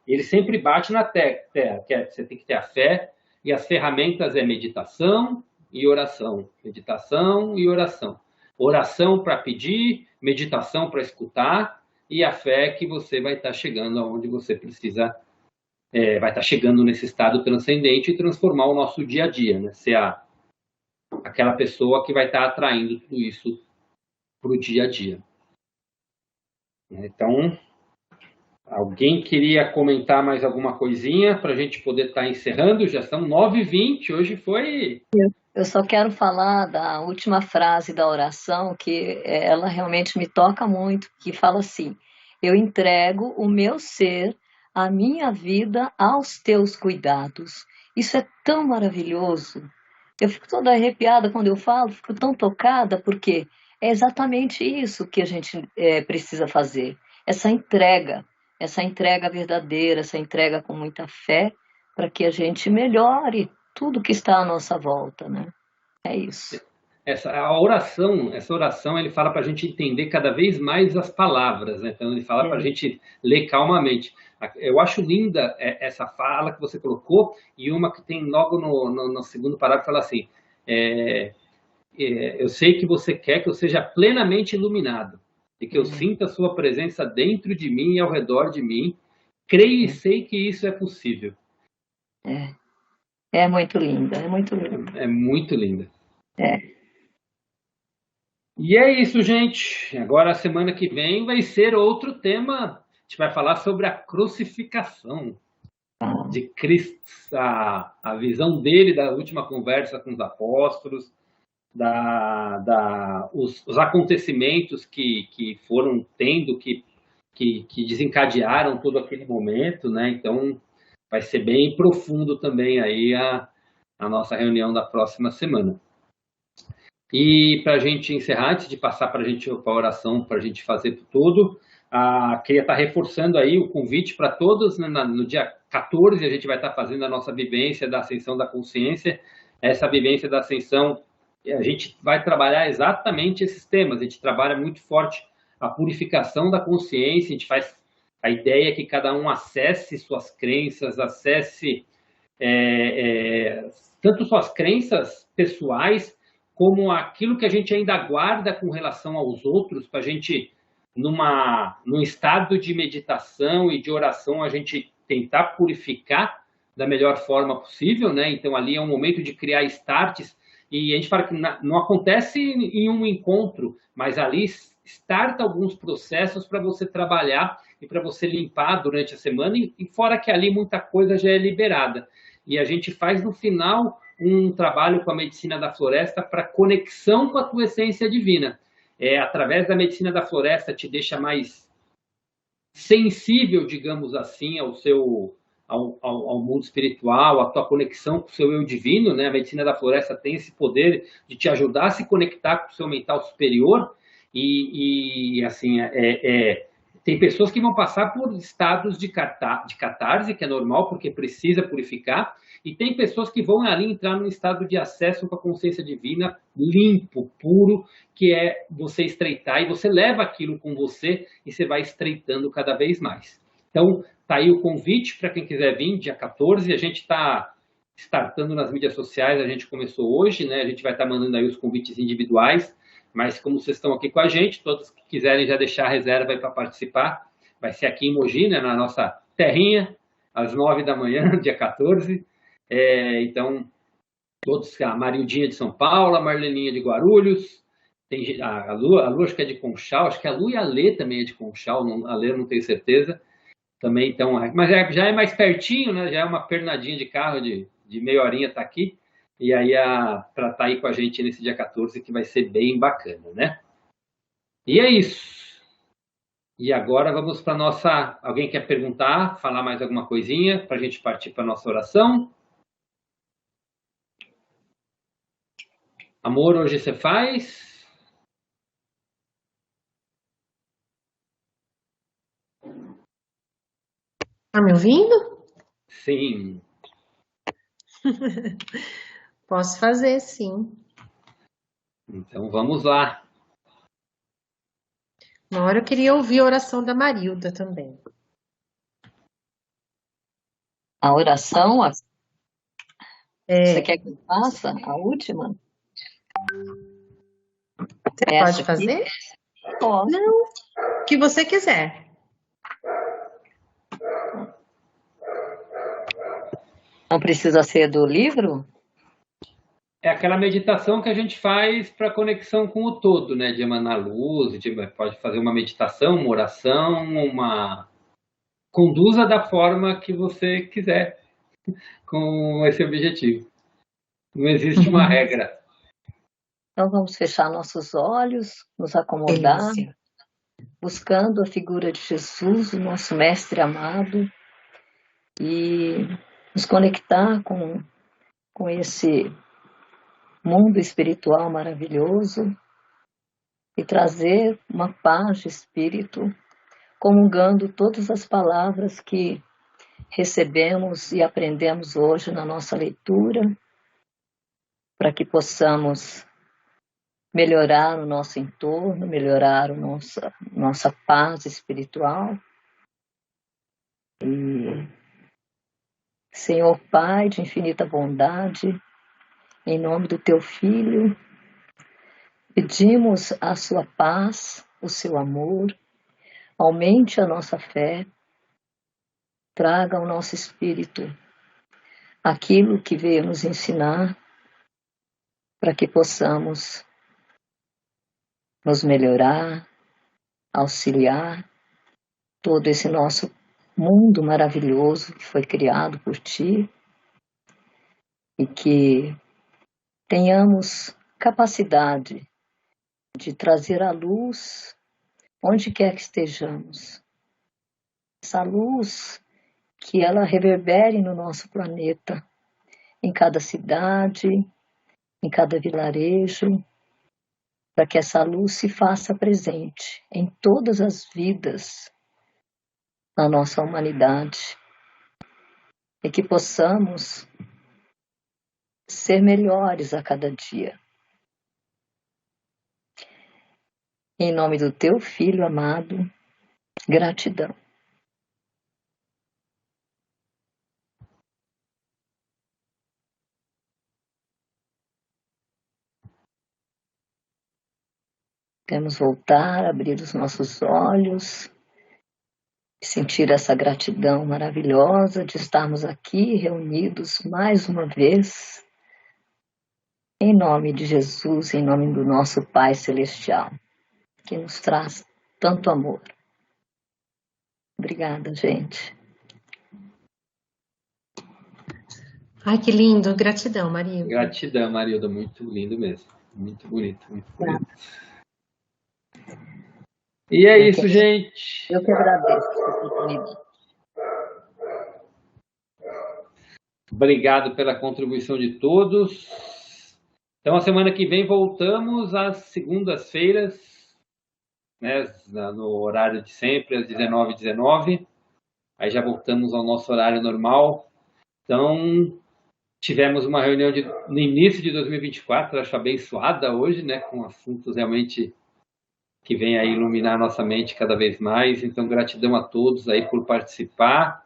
[SPEAKER 1] ele sempre bate na terra, que você tem que ter a fé, e as ferramentas é meditação e oração. Meditação e oração. Oração para pedir, meditação para escutar, e a fé que você vai estar chegando aonde você precisa, vai estar chegando nesse estado transcendente e transformar o nosso dia a dia, né? Ser aquela pessoa que vai estar atraindo tudo isso para o dia a dia. Então, alguém queria comentar mais alguma coisinha para a gente poder estar encerrando? Já são 9h20, hoje foi...
[SPEAKER 8] Eu só quero falar da última frase da oração, que ela realmente me toca muito, que fala assim: eu entrego o meu ser, a minha vida aos teus cuidados. Isso é tão maravilhoso. Eu fico toda arrepiada quando eu falo, fico tão tocada, porque é exatamente isso que a gente precisa fazer. Essa entrega verdadeira, essa entrega com muita fé, para que a gente melhore tudo que está à nossa volta, né? É isso.
[SPEAKER 1] Essa oração, ele fala para a gente entender cada vez mais as palavras, né? Então ele fala para a gente ler calmamente. Eu acho linda essa fala que você colocou, e uma que tem logo no segundo parágrafo, fala assim: eu sei que você quer que eu seja plenamente iluminado, e que eu sinta a sua presença dentro de mim e ao redor de mim. Creio e sei que isso é possível.
[SPEAKER 8] É muito linda, é muito linda.
[SPEAKER 1] É muito linda. E é isso, gente. Agora, a semana que vem vai ser outro tema. A gente vai falar sobre a crucificação de Cristo, a visão dele da última conversa com os apóstolos, os acontecimentos que foram tendo, que que desencadearam todo aquele momento, né? Então, vai ser bem profundo também aí a nossa reunião da próxima semana. E para a gente encerrar, antes de passar para a oração, para a gente fazer tudo, queria estar reforçando aí o convite para todos, né? No dia 14 a gente vai estar fazendo a nossa vivência da Ascensão da Consciência. Essa vivência da Ascensão, a gente vai trabalhar exatamente esses temas, a gente trabalha muito forte a purificação da consciência, a gente faz a ideia que cada um acesse suas crenças, acesse tanto suas crenças pessoais, como aquilo que a gente ainda guarda com relação aos outros, para a gente, num estado de meditação e de oração, a gente tentar purificar da melhor forma possível, né? Então, ali é um momento de criar starts, e a gente fala que não acontece em um encontro, mas ali starta alguns processos para você trabalhar e para você limpar durante a semana, e fora que ali muita coisa já é liberada. E a gente faz no final um trabalho com a medicina da floresta para conexão com a tua essência divina. Através da medicina da floresta te deixa mais sensível, digamos assim, ao mundo espiritual, à tua conexão com o seu eu divino, né? A medicina da floresta tem esse poder de te ajudar a se conectar com o seu mental superior e assim, tem pessoas que vão passar por estados de catarse, que é normal, porque precisa purificar, e tem pessoas que vão ali entrar num estado de acesso com a consciência divina, limpo, puro, que é você estreitar, e você leva aquilo com você, e você vai estreitando cada vez mais. Então, tá aí o convite para quem quiser vir, dia 14, a gente está startando nas mídias sociais, a gente começou hoje, né? A gente vai estar mandando aí os convites individuais, mas como vocês estão aqui com a gente, todos que quiserem já deixar a reserva para participar, vai ser aqui em Mogi, né, na nossa terrinha, às 9 da manhã, dia 14. Então, todos, a Marildinha de São Paulo, a Marleninha de Guarulhos, tem a Lu acho que é de Conchal, acho que a Lu e a Lê também é de Conchal, a Lê eu não tenho certeza. Também, então, mas já é mais pertinho, né, já é uma pernadinha de carro de meia horinha tá aqui. E aí, para estar aí com a gente nesse dia 14, que vai ser bem bacana, né? E é isso. E agora vamos para a nossa... Alguém quer perguntar, falar mais alguma coisinha, para a gente partir para a nossa oração? Amor, hoje você faz?
[SPEAKER 5] Tá me ouvindo?
[SPEAKER 1] Sim.
[SPEAKER 5] Posso fazer, sim.
[SPEAKER 1] Então, vamos lá.
[SPEAKER 5] Uma hora eu queria ouvir a oração da Marilda também.
[SPEAKER 8] A oração? Você quer que eu faça a última?
[SPEAKER 5] Você pode fazer?
[SPEAKER 8] Posso.
[SPEAKER 5] Não, o que você quiser.
[SPEAKER 8] Não precisa ser do livro?
[SPEAKER 1] É aquela meditação que a gente faz para conexão com o todo, né? De emanar luz, pode fazer uma meditação, uma oração, conduza da forma que você quiser com esse objetivo. Não existe uma regra.
[SPEAKER 8] Então vamos fechar nossos olhos, nos acomodar, buscando a figura de Jesus, o nosso mestre amado, e nos conectar com esse mundo espiritual maravilhoso e trazer uma paz de espírito, comungando todas as palavras que recebemos e aprendemos hoje na nossa leitura, para que possamos melhorar o nosso entorno, melhorar nossa paz espiritual. E, Senhor Pai de infinita bondade, em nome do Teu Filho, pedimos a Sua paz, o Seu amor, aumente a nossa fé, traga ao nosso espírito aquilo que veio nos ensinar, para que possamos nos melhorar, auxiliar todo esse nosso mundo maravilhoso que foi criado por Ti, e que tenhamos capacidade de trazer a luz onde quer que estejamos, essa luz, que ela reverbere no nosso planeta, em cada cidade, em cada vilarejo, para que essa luz se faça presente em todas as vidas da nossa humanidade e que possamos ser melhores a cada dia. Em nome do teu Filho amado, gratidão. Podemos voltar, abrir os nossos olhos e sentir essa gratidão maravilhosa de estarmos aqui reunidos mais uma vez, em nome de Jesus, em nome do nosso Pai Celestial, que nos traz tanto amor. Obrigada, gente.
[SPEAKER 5] Ai, que lindo. Gratidão, Marilda.
[SPEAKER 1] Gratidão, Marilda. Muito lindo mesmo. Muito bonito, muito bonito. E é isso, gente.
[SPEAKER 8] Eu que agradeço a oportunidade.
[SPEAKER 1] Obrigado pela contribuição de todos. Então, a semana que vem voltamos às segundas-feiras, né, no horário de sempre, às 19h19. Aí já voltamos ao nosso horário normal. Então, tivemos uma reunião no início de 2024, acho abençoada hoje, né, com assuntos realmente que vêm a iluminar a nossa mente cada vez mais. Então, gratidão a todos aí por participar.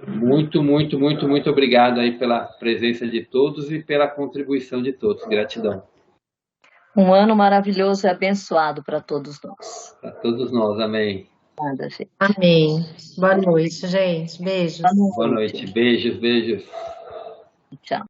[SPEAKER 1] Muito, muito, muito, muito obrigado aí pela presença de todos e pela contribuição de todos. Gratidão.
[SPEAKER 8] Um ano maravilhoso e abençoado para todos nós.
[SPEAKER 1] Para todos nós, amém.
[SPEAKER 8] Nada, gente.
[SPEAKER 5] Amém. Boa noite, gente. Beijos.
[SPEAKER 1] Boa noite. Beijos, beijos.
[SPEAKER 8] Tchau.